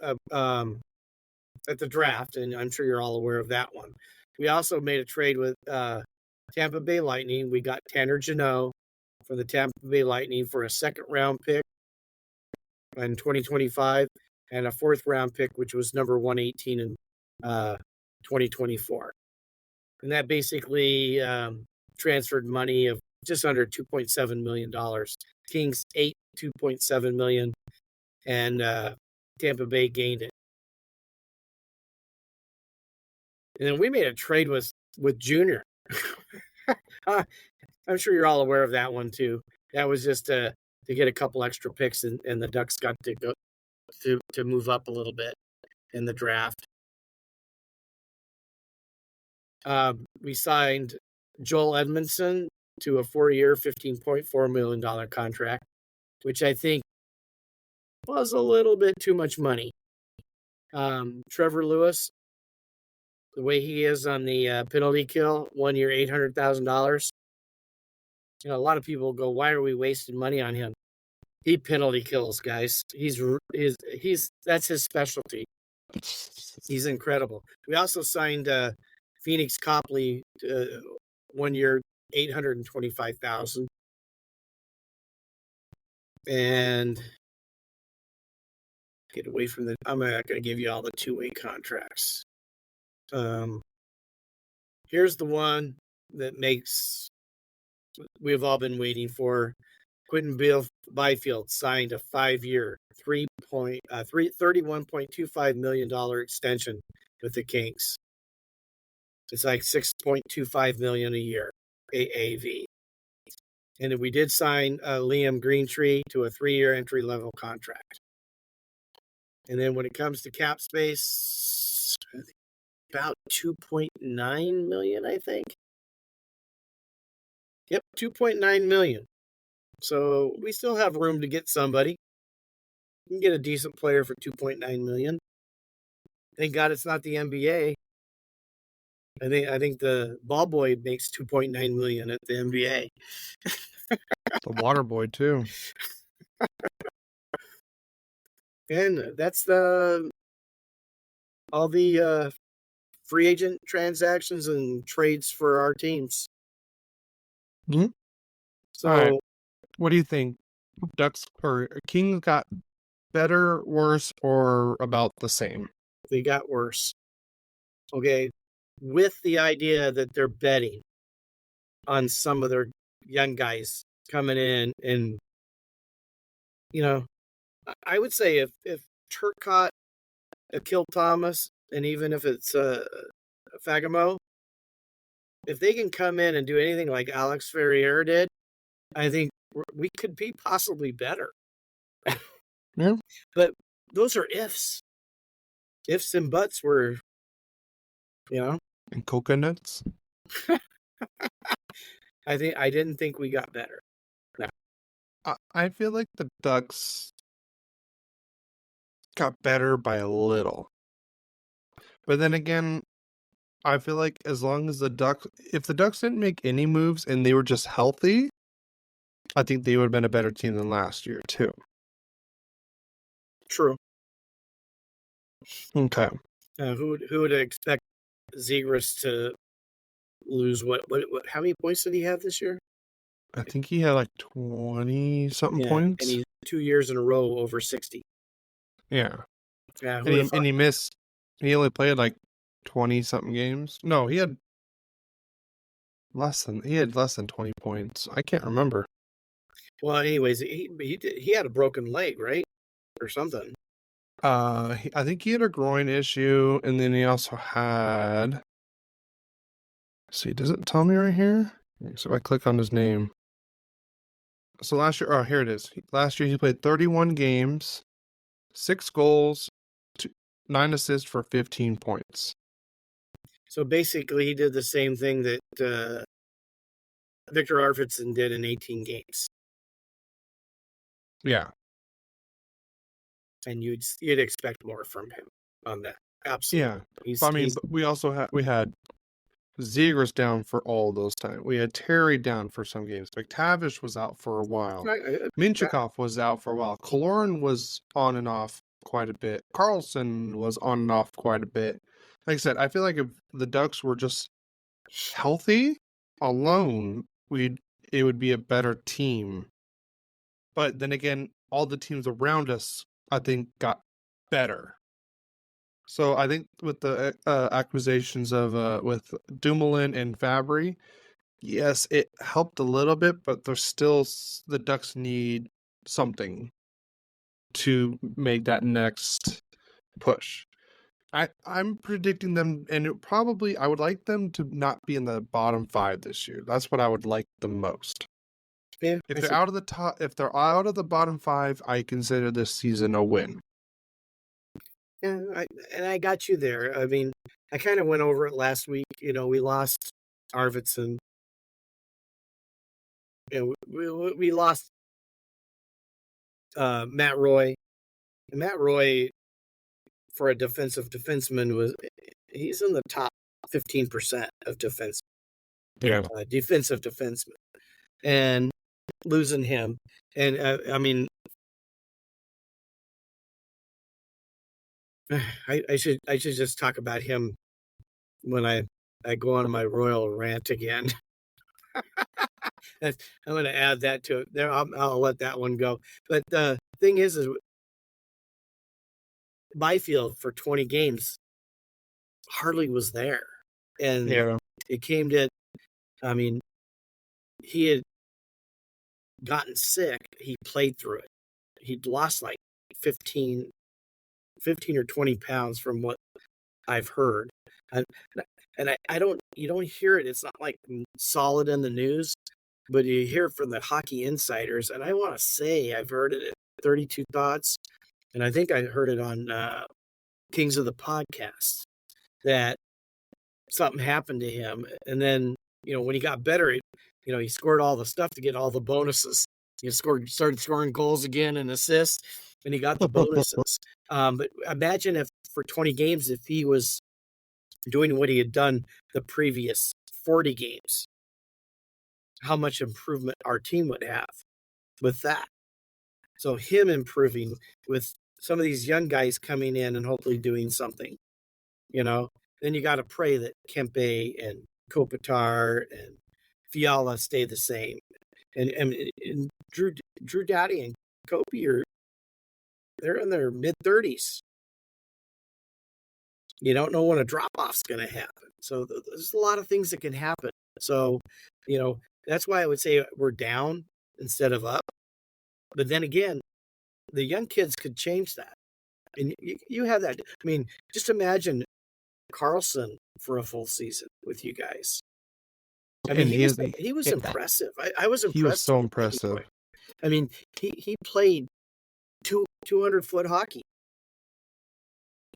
at the draft, and I'm sure you're all aware of that one. We also made a trade with Tampa Bay Lightning. We got Tanner Jeannot for the Tampa Bay Lightning for a second-round pick in 2025 and a fourth-round pick, which was number 118 in 2024. And that basically transferred money of just under $2.7 million. Kings ate $2.7 million, and Tampa Bay gained it. And then we made a trade with Junior. I'm sure you're all aware of that one too. That was just to get a couple extra picks, and the Ducks got to go to move up a little bit in the draft. We signed Joel Edmondson to a 4-year, $15.4 million contract, which I think was a little bit too much money. Trevor Lewis, the way he is on the penalty kill, 1 year, $800,000. You know, a lot of people go, "Why are we wasting money on him?" He penalty kills, guys. That's his specialty. He's incredible. We also signed Phoenix Copley, 1 year, $825,000, and get away from the. I'm not going to give you all the two-way contracts. Here's the one that we've all been waiting for. Quentin Byfield signed a 5-year, $31.25 million extension with the Kings. It's like $6.25 million a year, AAV. And we did sign Liam Greentree to a 3-year entry-level contract. And then when it comes to cap space, about $2.9 million, I think. Yep, $2.9 million. So we still have room to get somebody. You can get a decent player for $2.9 million. Thank God it's not the NBA. I think the ball boy makes $2.9 million at the NBA. The water boy too. And that's all the free agent transactions and trades for our teams. Mm-hmm. So, all right. What do you think? Ducks or Kings got better, worse, or about the same? They got worse. Okay, with the idea that they're betting on some of their young guys coming in, and you know, I would say if Turcotte, Akil Thomas, and even if it's Fagemo, if they can come in and do anything like Alex Ferrier did, I think we could be possibly better. Yeah. But those are ifs. Ifs and buts were, And coconuts. I didn't think we got better. No. I feel like the Ducks got better by a little. But then again, I feel like as long as if the Ducks didn't make any moves and they were just healthy, I think they would have been a better team than last year too. True. Okay. Who would expect Zegras to lose what? How many points did he have this year? I think he had like 20-something points. And he's 2 years in a row over 60. Yeah. Yeah. And he missed. He only played like 20-something games. No, he had less than 20 points. I can't remember. Well, anyways, he had a broken leg, right, or something. I think he had a groin issue, and then he also had. Let's see, does it tell me right here? So if I click on his name. So last year, here it is. Last year he played 31 games, 6 goals, 9 assists for 15 points. So basically, he did the same thing that Victor Arvidsson did in 18 games. Yeah. and you'd expect more from him on that. Absolutely. Yeah. But we also had Zegers down for all those times. We had Terry down for some games. McTavish was out for a while. Minchikov was out for a while. Kaloran was on and off quite a bit. Carlson was on and off quite a bit. Like I said, I feel like if the Ducks were just healthy alone, it would be a better team. But then again, all the teams around us, I think, got better. So I think with the acquisitions of with Dumoulin and Fabry, yes, it helped a little bit, but there's still the Ducks need something to make that next push. I'm predicting them, and I would like them to not be in the bottom 5 this year. That's what I would like the most. Yeah, if they're out of the bottom 5, I consider this season a win. Yeah, I got you there. I mean, I kind of went over it last week. We lost Arvidsson. We lost Matt Roy. And Matt Roy, for a defensive defenseman, he's in the top 15% of defensive defensemen. And losing him, and I mean, I should just talk about him when I go on my royal rant again. I'm going to add that to it. There, I'll let that one go. But the thing is Byfield for 20 games hardly was there, and it came to. I mean, he had gotten sick. He played through it. He'd lost like 15 or 20 pounds from what I've heard. And I don't, you don't hear it. It's not like solid in the news, but you hear it from the hockey insiders. And I want to say I've heard it at 32 Thoughts. And I think I heard it on Kings of the Podcast that something happened to him. And then, when he got better, he scored all the stuff to get all the bonuses. He started scoring goals again and assists, and he got the bonuses. But imagine if for 20 games, if he was doing what he had done the previous 40 games, how much improvement our team would have with that. So him improving with some of these young guys coming in and hopefully doing something, then you got to pray that Kempe and Kopitar and Fiala stay the same. And Drew Doughty and Kopi they're in their mid-30s. You don't know when a drop-off's going to happen. So there's a lot of things that can happen. So, that's why I would say we're down instead of up. But then again, the young kids could change that. And you have that. I mean, just imagine Carlson for a full season with you guys. I mean, he was impressive. I was impressed. He was so impressive. I mean, he played 200-foot hockey.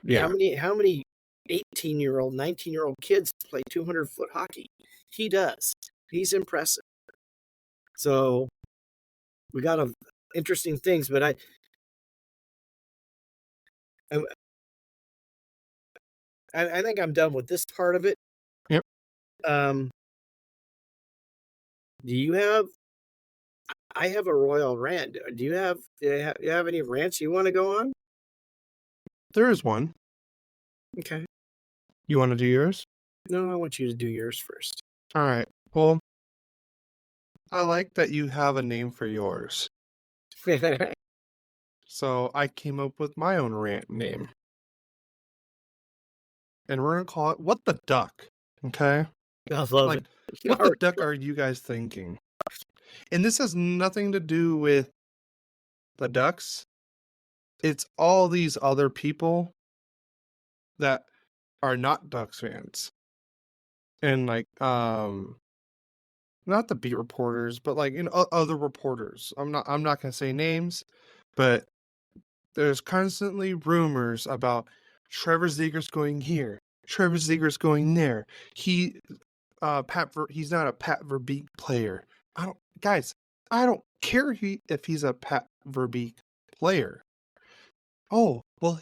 Yeah. How many 18-year-old, 19-year-old kids play 200-foot hockey? He does. He's impressive. So we got interesting things, but I think I'm done with this part of it. Yep. Do you have? I have a royal rant. Do you have any rants you want to go on? There is one. Okay. You want to do yours? No, I want you to do yours first. All right. Well, I like that you have a name for yours. So I came up with my own rant name. And we're going to call it What the Duck. Okay? I love it. What the duck are you guys thinking? And this has nothing to do with the Ducks. It's all these other people that are not Ducks fans. And not the beat reporters, but other reporters. I'm not going to say names, but there's constantly rumors about Trevor Zegras going here, Trevor Zegras going there. He's not a Pat Verbeek player. I don't care if he's a Pat Verbeek player. oh, well,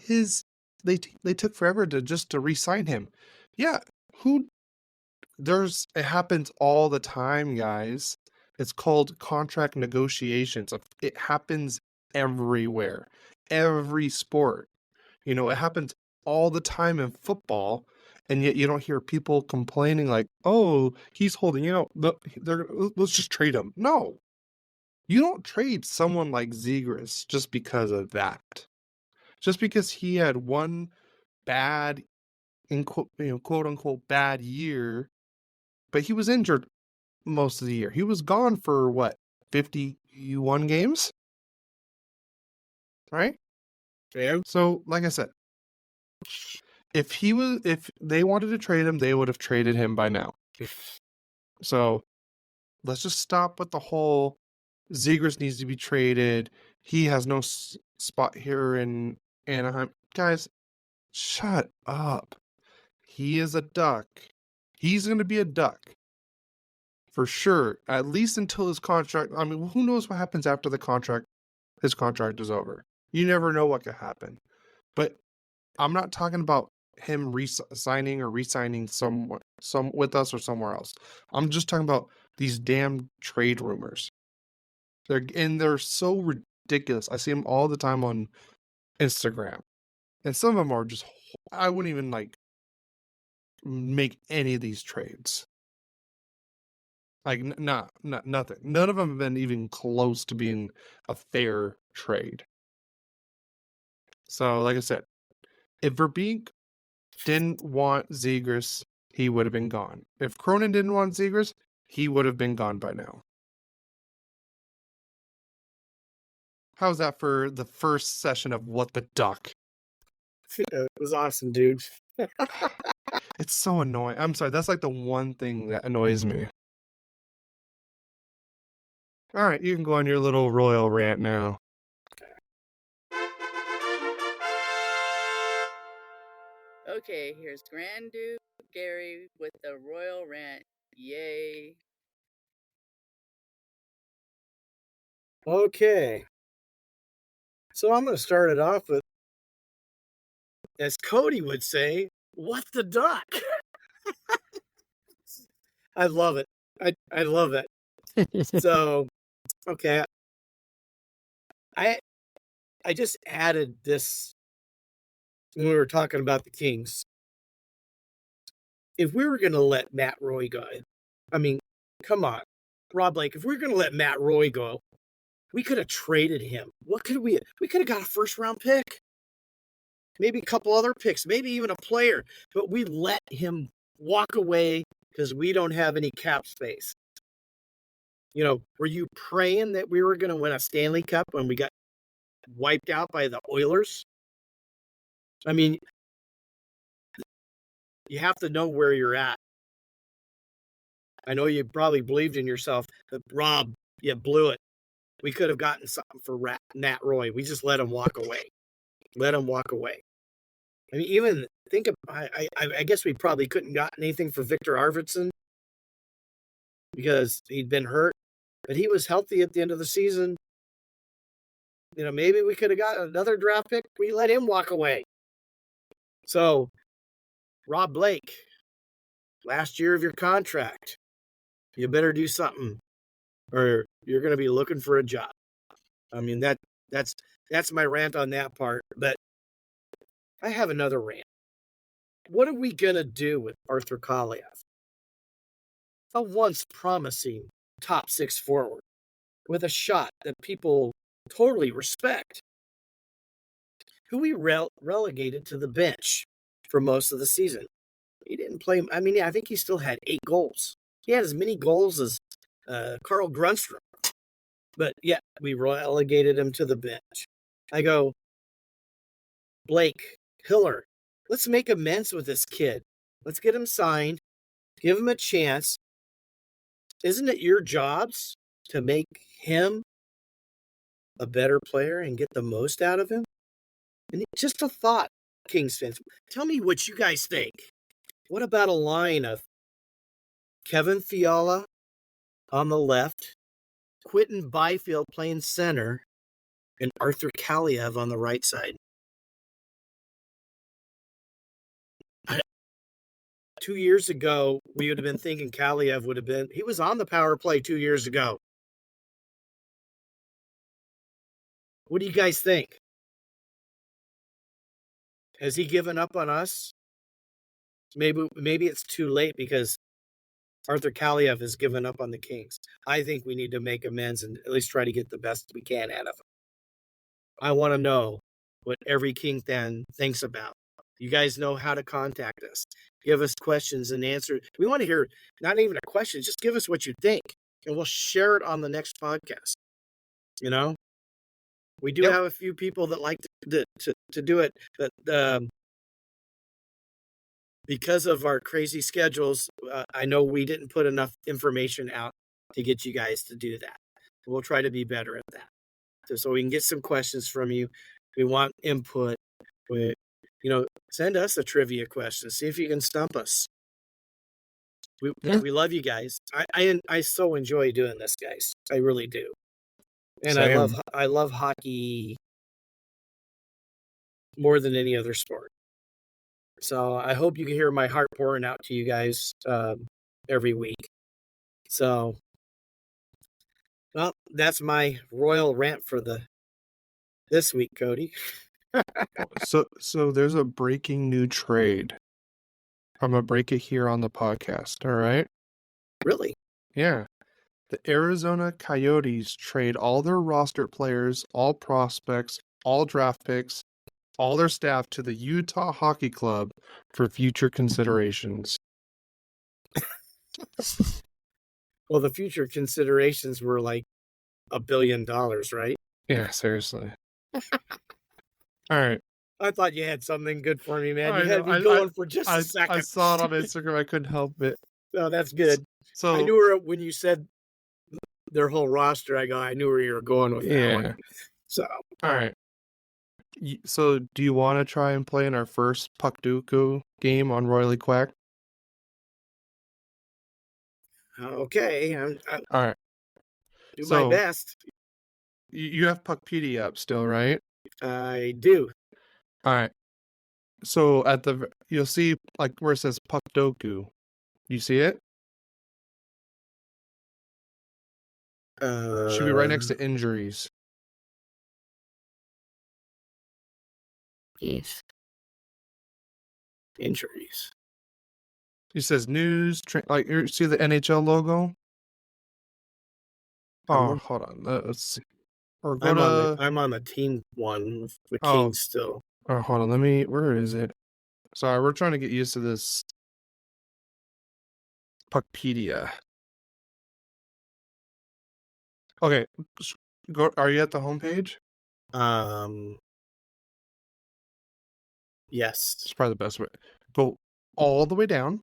they took forever to re-sign him. Yeah, it happens all the time, guys. It's called contract negotiations. It happens everywhere, every sport. You know, it happens all the time in football, and yet you don't hear people complaining like, "Oh, he's holding out. Let's just trade him." No, you don't trade someone like Zegras just because of that. Just because he had one bad, quote unquote bad year, but he was injured most of the year. He was gone for what, 51 games, right? Yeah. So, like I said, if they wanted to trade him, they would have traded him by now. So let's just stop with the whole Zegras needs to be traded. He has no spot here in Anaheim. Guys, shut up. He is a Duck. He's going to be a Duck for sure, at least until his contract. I mean, who knows what happens after his contract is over. You never know what could happen. But I'm not talking about him re-signing some with us or somewhere else. I'm just talking about these damn trade rumors. They're so ridiculous. I see them all the time on Instagram, and some of them are just. I wouldn't even make any of these trades. Like nothing. None of them have been even close to being a fair trade. So, like I said, if Verbeek didn't want Zegras, he would have been gone. If Cronin didn't want Zegras, he would have been gone by now. How's that for the first session of What the Duck? It was awesome, dude. It's so annoying. I'm sorry, that's like the one thing that annoys me. All right, you can go on your little royal rant now. Okay, here's Grand Duke Gary with the royal rant. Yay. Okay. So I'm going to start it off with, as Cody would say, what the duck? I love it. I love it. So, okay. I just added this when we were talking about the Kings. If we were going to let Matt Roy go, I mean, come on, Rob Blake, if we were going to let Matt Roy go, we could have traded him. What could we could have got a first round pick, maybe a couple other picks, maybe even a player, but we let him walk away because we don't have any cap space. You know, were you praying that we were going to win a Stanley Cup when we got wiped out by the Oilers? I mean, you have to know where you're at. I know you probably believed in yourself, but Rob, you blew it. We could have gotten something for Matt Roy. We just let him walk away. Let him walk away. I mean, even think of, I guess we probably couldn't gotten anything for Victor Arvidsson because he'd been hurt, but he was healthy at the end of the season. You know, maybe we could have got another draft pick. We let him walk away. So, Rob Blake, last year of your contract, you better do something or you're going to be looking for a job. I mean, that's my rant on that part. But I have another rant. What are we going to do with Arthur Kaliev? A once promising top six forward with a shot that people totally respect, who we relegated to the bench for most of the season. He didn't play. I mean, I think he still had 8 goals. He had as many goals as Carl Grunstrom. But yeah, we relegated him to the bench. I go, Blake, Hiller, let's make amends with this kid. Let's get him signed. Give him a chance. Isn't it your jobs to make him a better player and get the most out of him? And just a thought, Kings fans. Tell me what you guys think. What about a line of Kevin Fiala on the left, Quentin Byfield playing center, and Arthur Kaliev on the right side? 2 years ago, we would have been thinking Kaliev would have been. He was on the power play 2 years ago. What do you guys think? Has he given up on us? Maybe it's too late because Arthur Kaliev has given up on the Kings. I think we need to make amends and at least try to get the best we can out of him. I want to know what every King fan thinks about. You guys know how to contact us. Give us questions and answers. We want to hear not even a question, just give us what you think, and we'll share it on the next podcast. You know, we do have a few people that like to do it, but because of our crazy schedules, I know we didn't put enough information out to get you guys to do that. We'll try to be better at that, so we can get some questions from you. We want input. Send us a trivia question. See if you can stump us. We love you guys. I so enjoy doing this, guys. I really do. And Same. I love hockey more than any other sport. So I hope you can hear my heart pouring out to you guys every week. So, well, that's my royal rant for this week, Cody. So there's a breaking new trade. I'm gonna break it here on the podcast. All right. Really? Yeah. The Arizona Coyotes trade all their roster players, all prospects, all draft picks, all their staff to the Utah Hockey Club for future considerations. Well, the future considerations were like $1 billion, right? Yeah, seriously. All right. I thought you had something good for me, man. You I had know. me going for just a second. I saw it on Instagram. I couldn't help it. No, that's good. So I knew where, when you said their whole roster, I knew where you were going with that one. So, all right. So, do you want to try and play in our first Puck Dooku game on Royally Quack? okay. All right. Do my best. You have Puckpedia up still, right? I do. All right. So you'll see like where it says Puck Doku. You see it? Should be right next to injuries. Yes. Injuries. It says news. Like you see the NHL logo. Oh, hold on. Let's see. Or go I'm on the team one with the Kings still. Oh, hold on. Where is it? Sorry, we're trying to get used to this Puckpedia. Okay. Are you at the homepage? Yes. It's probably the best way. Go all the way down.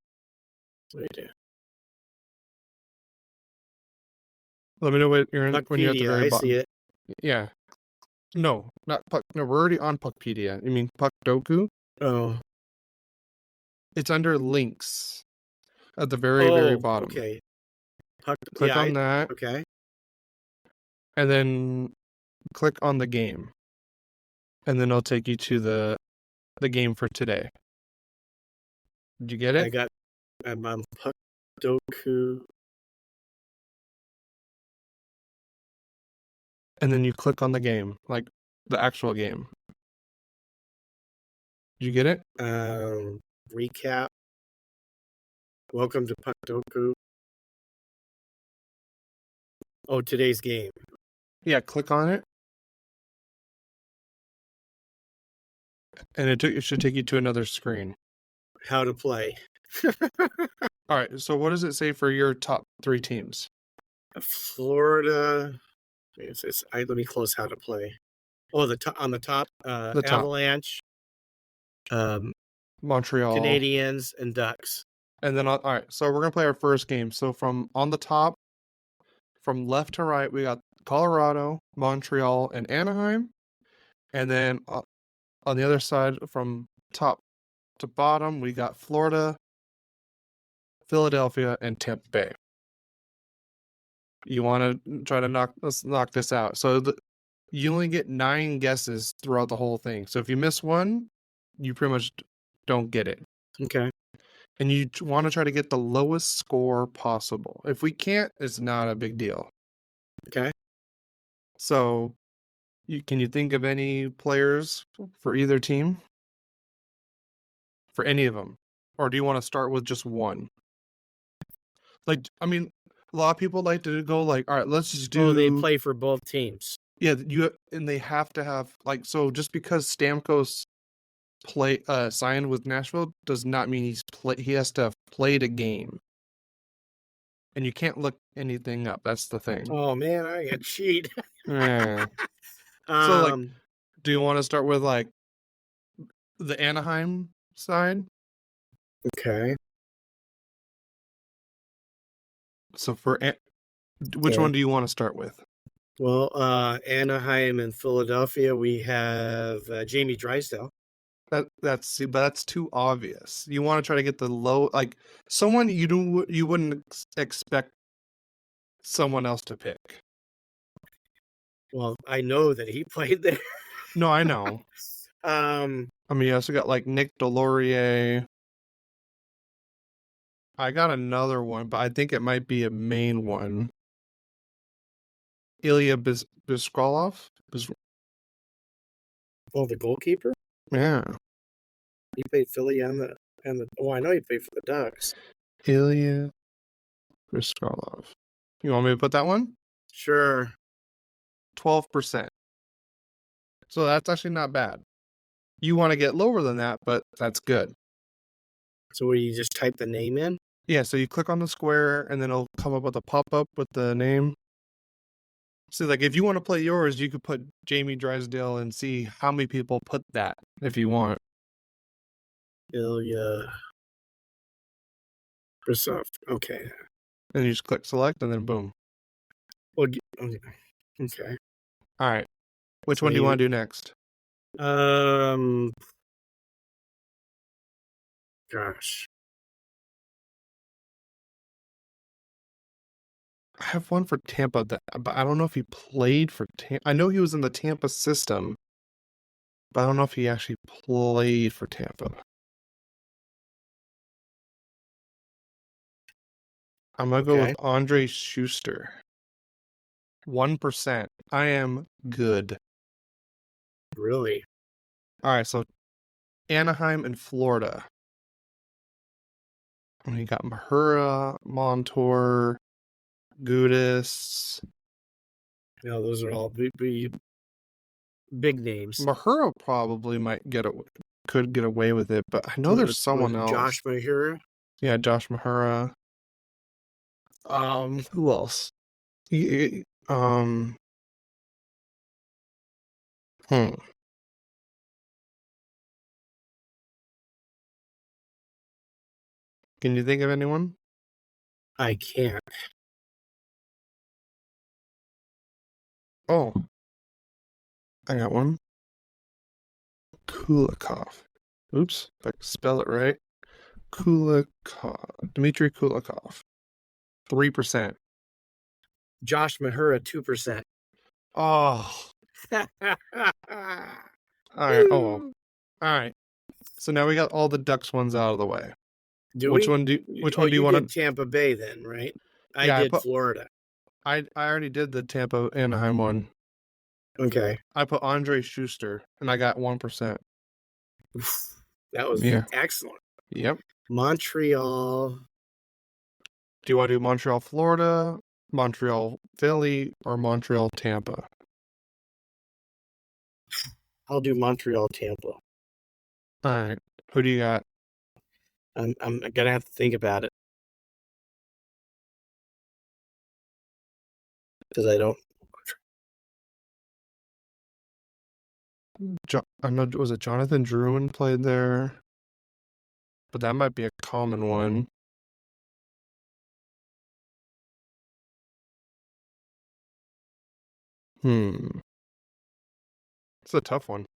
Right there. Let me know when you're at the very bottom. I see it. Yeah. No, not Puck. No, we're already on Puckpedia. You mean Puck Doku? Oh. It's under links at the very bottom. Okay. Click on that. Okay. And then click on the game. And then it'll take you to the game for today. Did you get it? I'm on Puck Doku. And then you click on the game, like the actual game. Did you get it? Recap. Welcome to Puck Doku. Oh, today's game. Yeah, click on it. And it should take you to another screen. How to play. All right, so what does it say for your top 3 teams? Florida. Let me close how to play. Oh, on the top, Avalanche, Montreal, Canadiens, and Ducks. And then, all right, so we're gonna play our first game. So from on the top, from left to right, we got Colorado, Montreal, and Anaheim. And then on the other side, from top to bottom, we got Florida, Philadelphia, and Tampa Bay. You want to try to knock this out. So you only get 9 guesses throughout the whole thing. So if you miss one, you pretty much don't get it. Okay. And you want to try to get the lowest score possible. If we can't, it's not a big deal. Okay. So, can you think of any players for either team? For any of them? Or do you want to start with just one? Like, I mean, a lot of people like to go like, all right, let's just do. Oh, they play for both teams. Yeah, and they have to have like, so just because Stamkos signed with Nashville does not mean he has to have played a game. And you can't look anything up. That's the thing. Oh man, I got cheat. Yeah. So like, do you want to start with like the Anaheim side? Okay. So which one do you want to start with? Well, Anaheim and Philadelphia, we have Jamie Drysdale. That's too obvious. You want to try to get the low, like someone you wouldn't expect someone else to pick. Well, I know that he played there. No, I know. I mean, you also got like Nick Delorier. I got another one, but I think it might be a main one. Ilya Biskrolov. Oh, the goalkeeper? Yeah. He played Philly and the. Oh, I know he played for the Ducks. Ilya Biskrolov. You want me to put that one? Sure. 12%. So that's actually not bad. You want to get lower than that, but that's good. So will you just type the name in? Yeah, so you click on the square and then it'll come up with a pop-up with the name. So like if you want to play yours, you could put Jamie Drysdale and see how many people put that if you want. Ilya Brasov. Okay. And you just click select and then boom. Well, okay. All right. Which one do you want to do next? Gosh. I have one for Tampa, but I don't know if he played for Tampa. I know he was in the Tampa system, but I don't know if he actually played for Tampa. I'm going to go with Andre Schuster. 1%. I am good. Really? All right, so Anaheim and Florida. We got Mahura, Montour, Gudis. No, those are all big names. Mahura probably could get away with it, but I know there's someone else. Josh Mahura? Yeah, Josh Mahura. Who else? Can you think of anyone? I can't. Oh, I got one. Kulikov. Oops, if I can spell it right. Kulikov. Dmitry Kulikov. 3%. Josh Mahura, 2%. Oh. All right. Oh, well. All right. So now we got all the Ducks ones out of the way. Which one do you want to? Tampa Bay then, right? I did Florida. I already did the Tampa Anaheim one. Okay. I put Andre Schuster, and I got 1%. That was excellent. Yep. Montreal. Do you want to do Montreal, Florida, Montreal, Philly, or Montreal, Tampa? I'll do Montreal, Tampa. All right. Who do you got? I'm gonna have to think about it because I don't. I know, was it Jonathan Drouin played there? But that might be a common one. It's a tough one.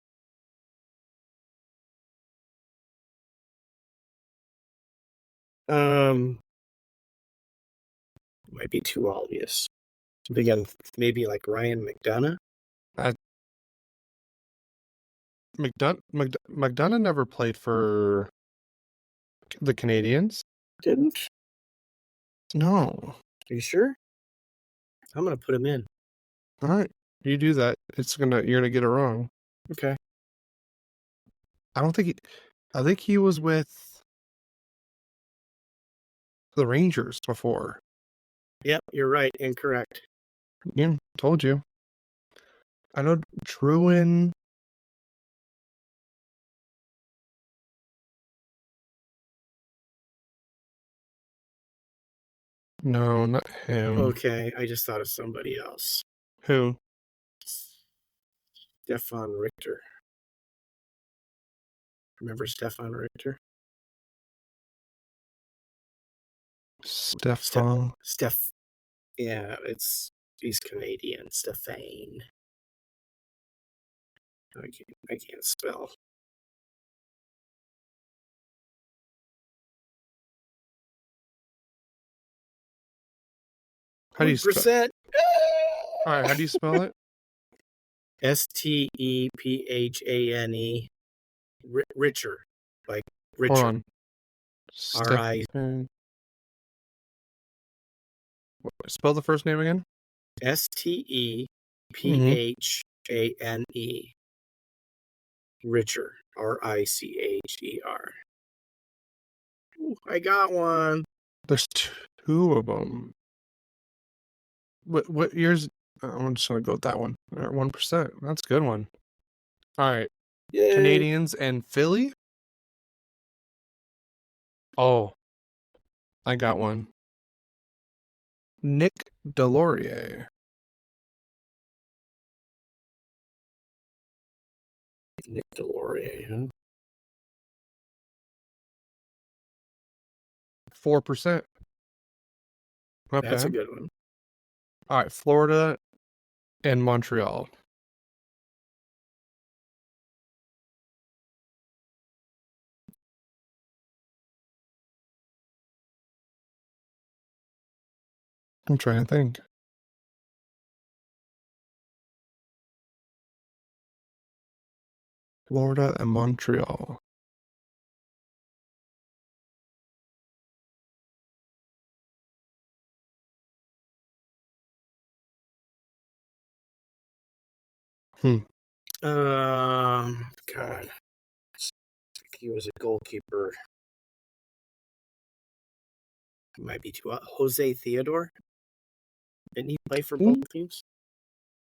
Might be too obvious. Again, maybe like Ryan McDonough. McDonough never played for The Canadians? Didn't? No. Are you sure? I'm gonna put him in. All right. You do that. You're gonna get it wrong. Okay. I think he was with the Rangers before. Yep, you're right. Incorrect. Yeah, told you. I know Druin. No, not him. Okay, I just thought of somebody else. Who? Stefan Richter. Remember Stefan Richter? Stefan. Yeah, he's Canadian. Stefan. I can't spell. How do you spell? 1%. All right, how do you spell it? Stephan. Richer, like Richard. Hold on. R.I. Stefan. Spell the first name again. Stephan. Richer. Richer. Ooh, I got one. There's two of them. What years? I'm just gonna go with that one. 1%. That's a good one. All right. Yay. Canadians and Philly. Oh, I got one. Nick Delorier. Nick Delorier, huh? 4%. That's a good one. All right, Florida and Montreal. I'm trying to think. Florida and Montreal. God. He was a goalkeeper. It might be too. Jose Theodore? Didn't he play for both teams?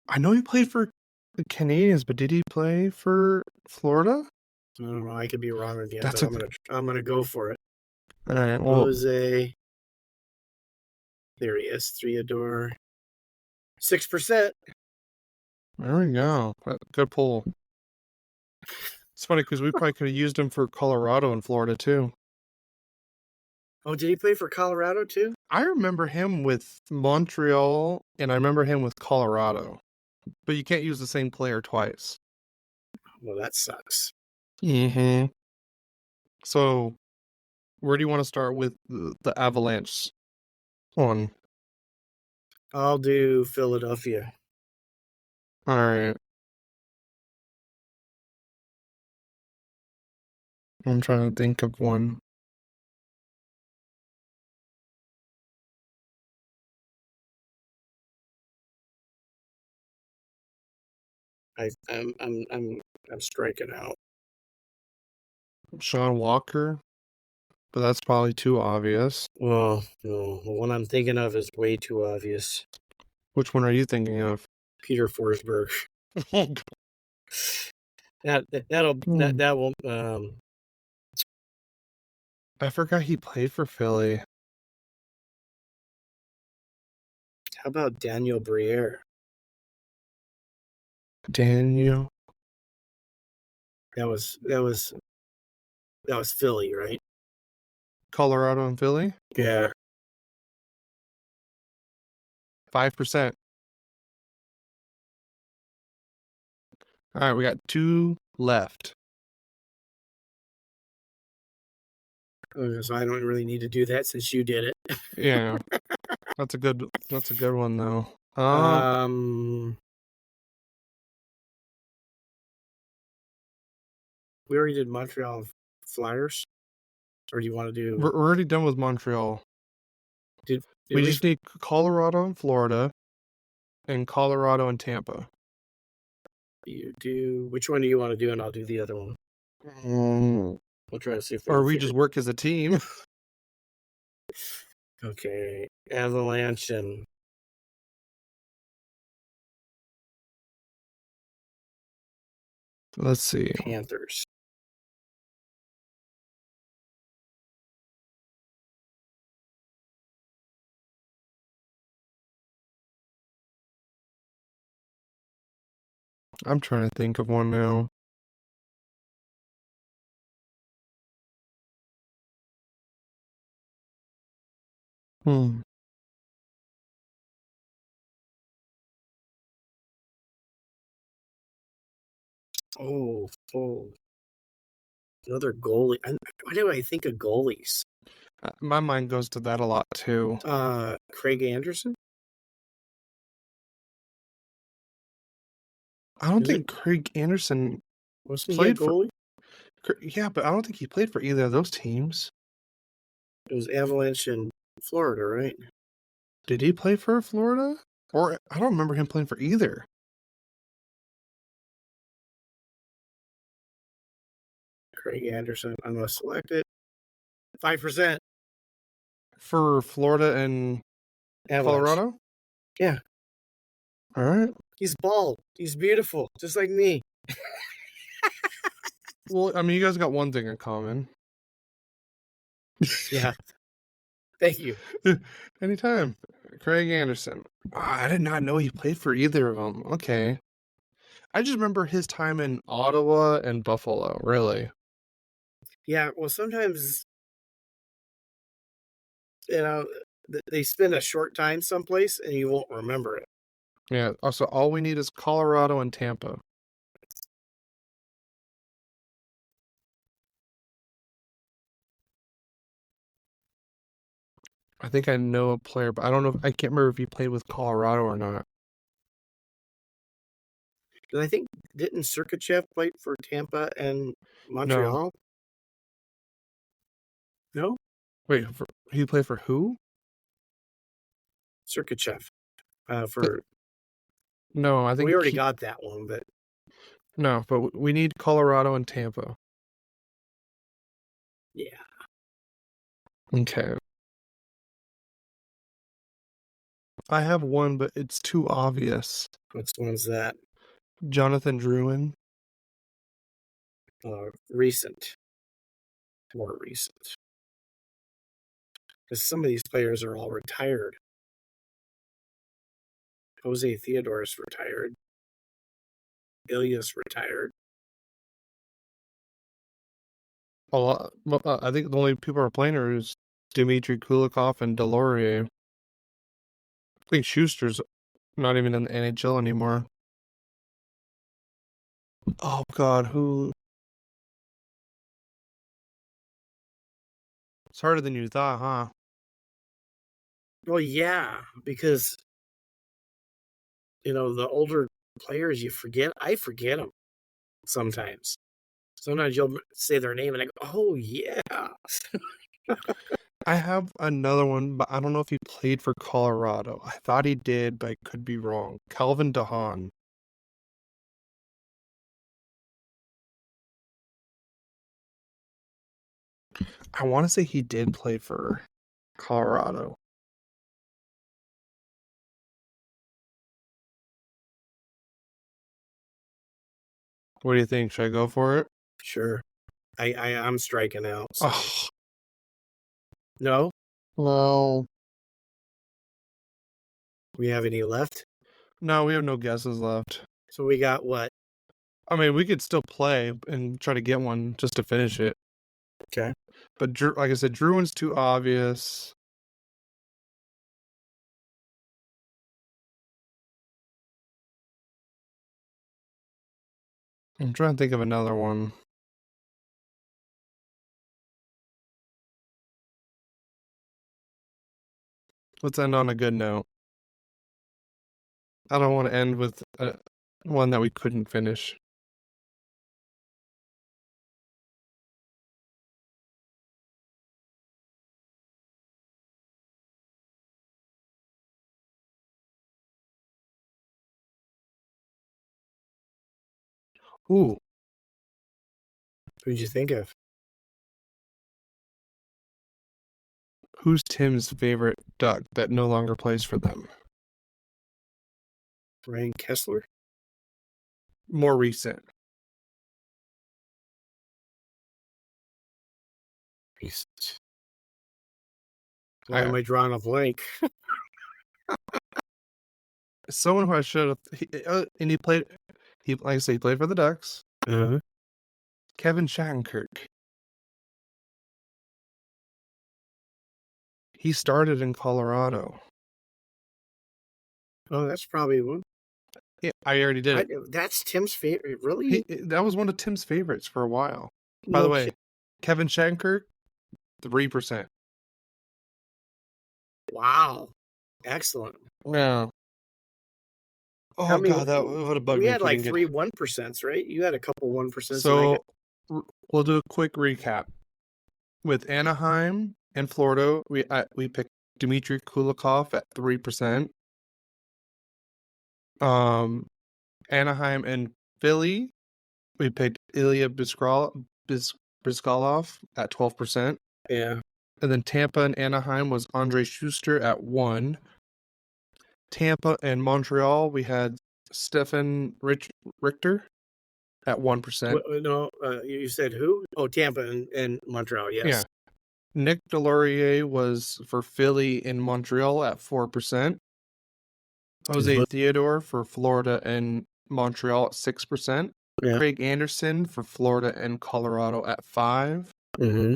I know he played for the Canadians, but did he play for Florida? I don't know. I could be wrong again, That's but I'm gonna go for it. All right. Well, Jose. There he is. Theodore. 6%. there we go. Good pull. It's funny because we probably could have used him for Colorado and Florida too. Oh, did he play for Colorado too? I remember him with Montreal, and I remember him with Colorado. But you can't use the same player twice. Well, that sucks. Mm-hmm. So, where do you want to start with the Avalanche one? I'll do Philadelphia. All right. I'm trying to think of one. I'm striking out. Sean Walker, but that's probably too obvious. Well, no, the one I'm thinking of is way too obvious. Which one are you thinking of? Peter Forsberg. That will. I forgot he played for Philly. How about Daniel Briere? Daniel. That was Philly, right? Colorado and Philly? Yeah. 5%. All right, we got 2 left. So I don't really need to do that since you did it. Yeah. That's a good one though. We already did Montreal Flyers. Or do you want to do? We're already done with Montreal. We just need Colorado and Florida, and Colorado and Tampa. You do. Which one do you want to do? And I'll do the other one. We'll try to see if Or we just work as a team. Okay, Avalanche and Let's see. Panthers. I'm trying to think of one now. Oh, another goalie. Why do I think of goalies? My mind goes to that a lot too. Craig Anderson? I don't think Craig Anderson played goalie. Yeah, but I don't think he played for either of those teams. It was Avalanche in Florida, right? Did he play for Florida? Or I don't remember him playing for either. Craig Anderson. I'm going to select it. 5%. For Florida and Avalanche. Colorado? Yeah. All right. He's bald. He's beautiful, just like me. Well, I mean, you guys got one thing in common. Yeah. Thank you. Anytime. Craig Anderson. I did not know he played for either of them. Okay. I just remember his time in Ottawa and Buffalo, really. Yeah, well, sometimes, they spend a short time someplace and you won't remember it. Yeah, also all we need is Colorado and Tampa. I think I know a player, but I don't know. I can't remember if he played with Colorado or not. And I think, didn't Sergachev play for Tampa and Montreal? No? Wait, he played for who? Sergachev. No, I think we already got that one, but no, but we need Colorado and Tampa. yeah. Okay. I have one, but it's too obvious. Which one's that? Jonathan Drouin. Recent. More recent. Because some of these players are all retired. Jose Theodore's retired. Ilya's retired. I think the only people who are playing are Dmitry Kulikov and Delorier. I think Schuster's not even in the NHL anymore. Oh God, who? It's harder than you thought, huh? Well, yeah, because the older players you forget. I forget them sometimes. Sometimes you'll say their name and I go, "Oh yeah." I have another one, but I don't know if he played for Colorado. I thought he did, but I could be wrong. Calvin DeHaan. I want to say he did play for Colorado. What do you think? Should I go for it? Sure. I'm striking out. So. Oh. No? No. We have any left? No, we have no guesses left. So we got what? I mean, we could still play and try to get one just to finish it. Okay. But like I said, Drouin's too obvious. I'm trying to think of another one. Let's end on a good note. I don't want to end with one that we couldn't finish. Ooh, Who'd you think of? who's Tim's favorite duck that no longer plays for them? Ryan Kessler? More recent. Why am I drawing a blank? Someone who I should have. And he played. He, like I say, he played for the Ducks. Uh-huh. Kevin Shattenkirk. He started in Colorado. Oh, that's probably one. Yeah, I already did it. That's Tim's favorite. Really? That was one of Tim's favorites for a while. By the way, Kevin Shattenkirk, 3%. Wow. Excellent. Yeah. Oh God, that would have bugged me. We had like 3 1%, right? You had a couple 1%. So we'll do a quick recap. With Anaheim and Florida, we picked Dmitry Kulikov at 3%. Anaheim and Philly, we picked Ilya Brizgalov at 12%. Yeah. And then Tampa and Anaheim was Andre Schuster at 1%. Tampa and Montreal, we had Stefan Richter at 1%. No, you said who? Oh, Tampa and Montreal, yes. Yeah. Nick Delorier was for Philly and Montreal at 4%. Jose Theodore for Florida and Montreal at 6%. Yeah. Craig Anderson for Florida and Colorado at 5%. Mm-hmm.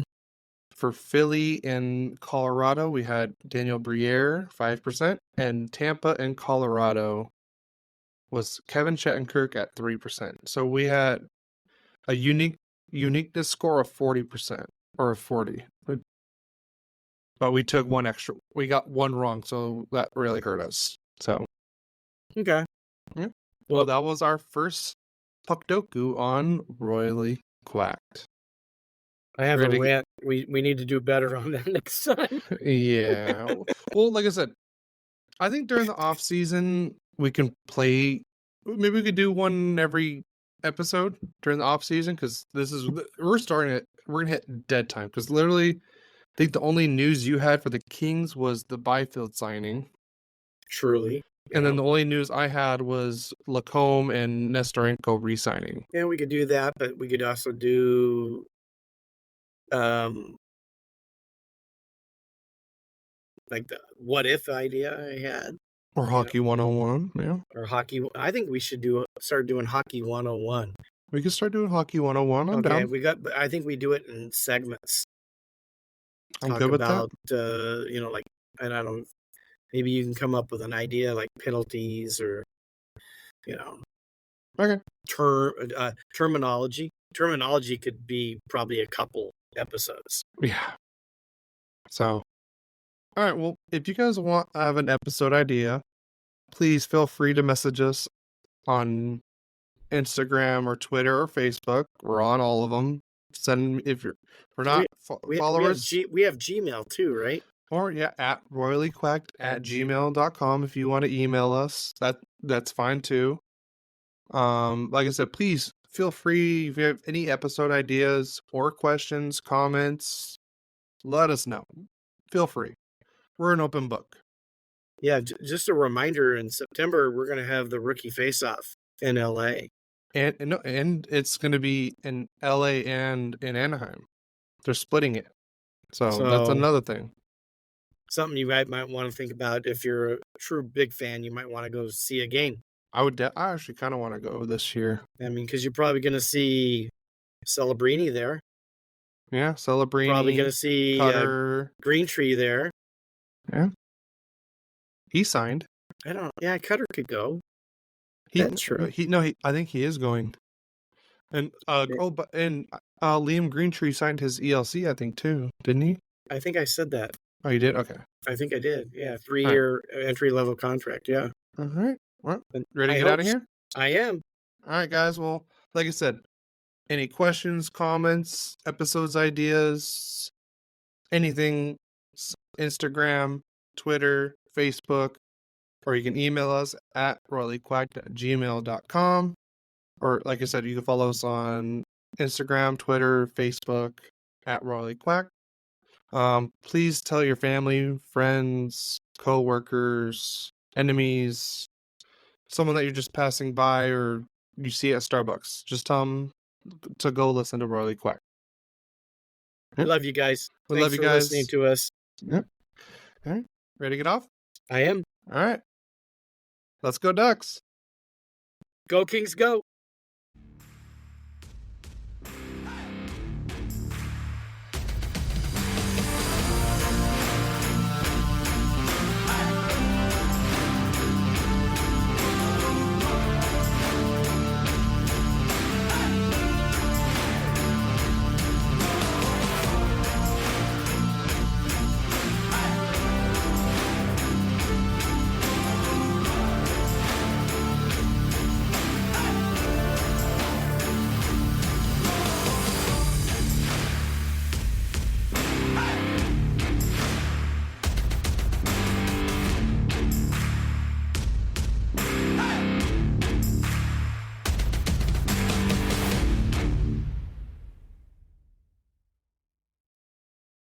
For Philly and Colorado, we had Daniel Briere, 5%. And Tampa and Colorado was Kevin Shattenkirk at 3%. So we had a uniqueness score of 40%, or 40. But we took one extra. We got one wrong, so that really hurt us. So. Okay. Yeah. Well, that was our first Puckdoku on Royally Quacked. I have a rant. We need to do better on that next time. Yeah. Well, like I said, I think during the off season we can play. Maybe we could do one every episode during the off season, because we're gonna hit dead time, because literally, I think the only news you had for the Kings was the Byfield signing. Truly. And then the only news I had was Lacombe and Nestorenko re-signing. Yeah, we could do that, but we could also do like the what if idea I had. Or Hockey 101, yeah. Or hockey. I think we should start doing Hockey 101. We could start doing Hockey 101. I'm down. I think we do it in segments. I'm good with that. Like, I don't know, maybe you can come up with an idea like penalties or, okay. Terminology. Terminology could be probably a couple episodes. Yeah. So, all right. Well, if you guys have an episode idea, please feel free to message us on Instagram or Twitter or Facebook. We're on all of them. If we're not followers. We have Gmail too, right? Or at royallyquacked@gmail.com if you want to email us. That's fine too. Like I said, please feel free if you have any episode ideas or questions, comments, let us know. Feel free. We're an open book. Yeah, just a reminder, in September we're going to have the rookie face-off in LA. And it's going to be in LA and in Anaheim. They're splitting it. So that's another thing. Something you might want to think about. If you're a true big fan, you might want to go see a game. I actually kind of want to go this year. I mean, because you're probably going to see Celebrini there. Yeah, Celebrini. Probably going to see Green Tree there. Yeah. He signed. Yeah, Cutter could go. That's true. I think he is going. And Liam Greentree signed his ELC, I think, too, didn't he? I think I said that. Oh, you did? Okay. I think I did. Yeah, 3-year entry-level contract, yeah. All right. Well, ready to get out of here? I am. All right, guys. Well, like I said, any questions, comments, episodes, ideas, anything, Instagram, Twitter, Facebook, or you can email us at royallyquacked@gmail.com. or like I said, you can follow us on Instagram, Twitter, Facebook at Royally Quack. Please tell your family, friends, co-workers, enemies, someone that you're just passing by or you see at Starbucks. Just tell them to go listen to Royally Quack. We love you guys. We Thanks love you for guys. listening to us. Yep. All right. Ready to get off? I am. All right. Let's go Ducks. Go Kings, go.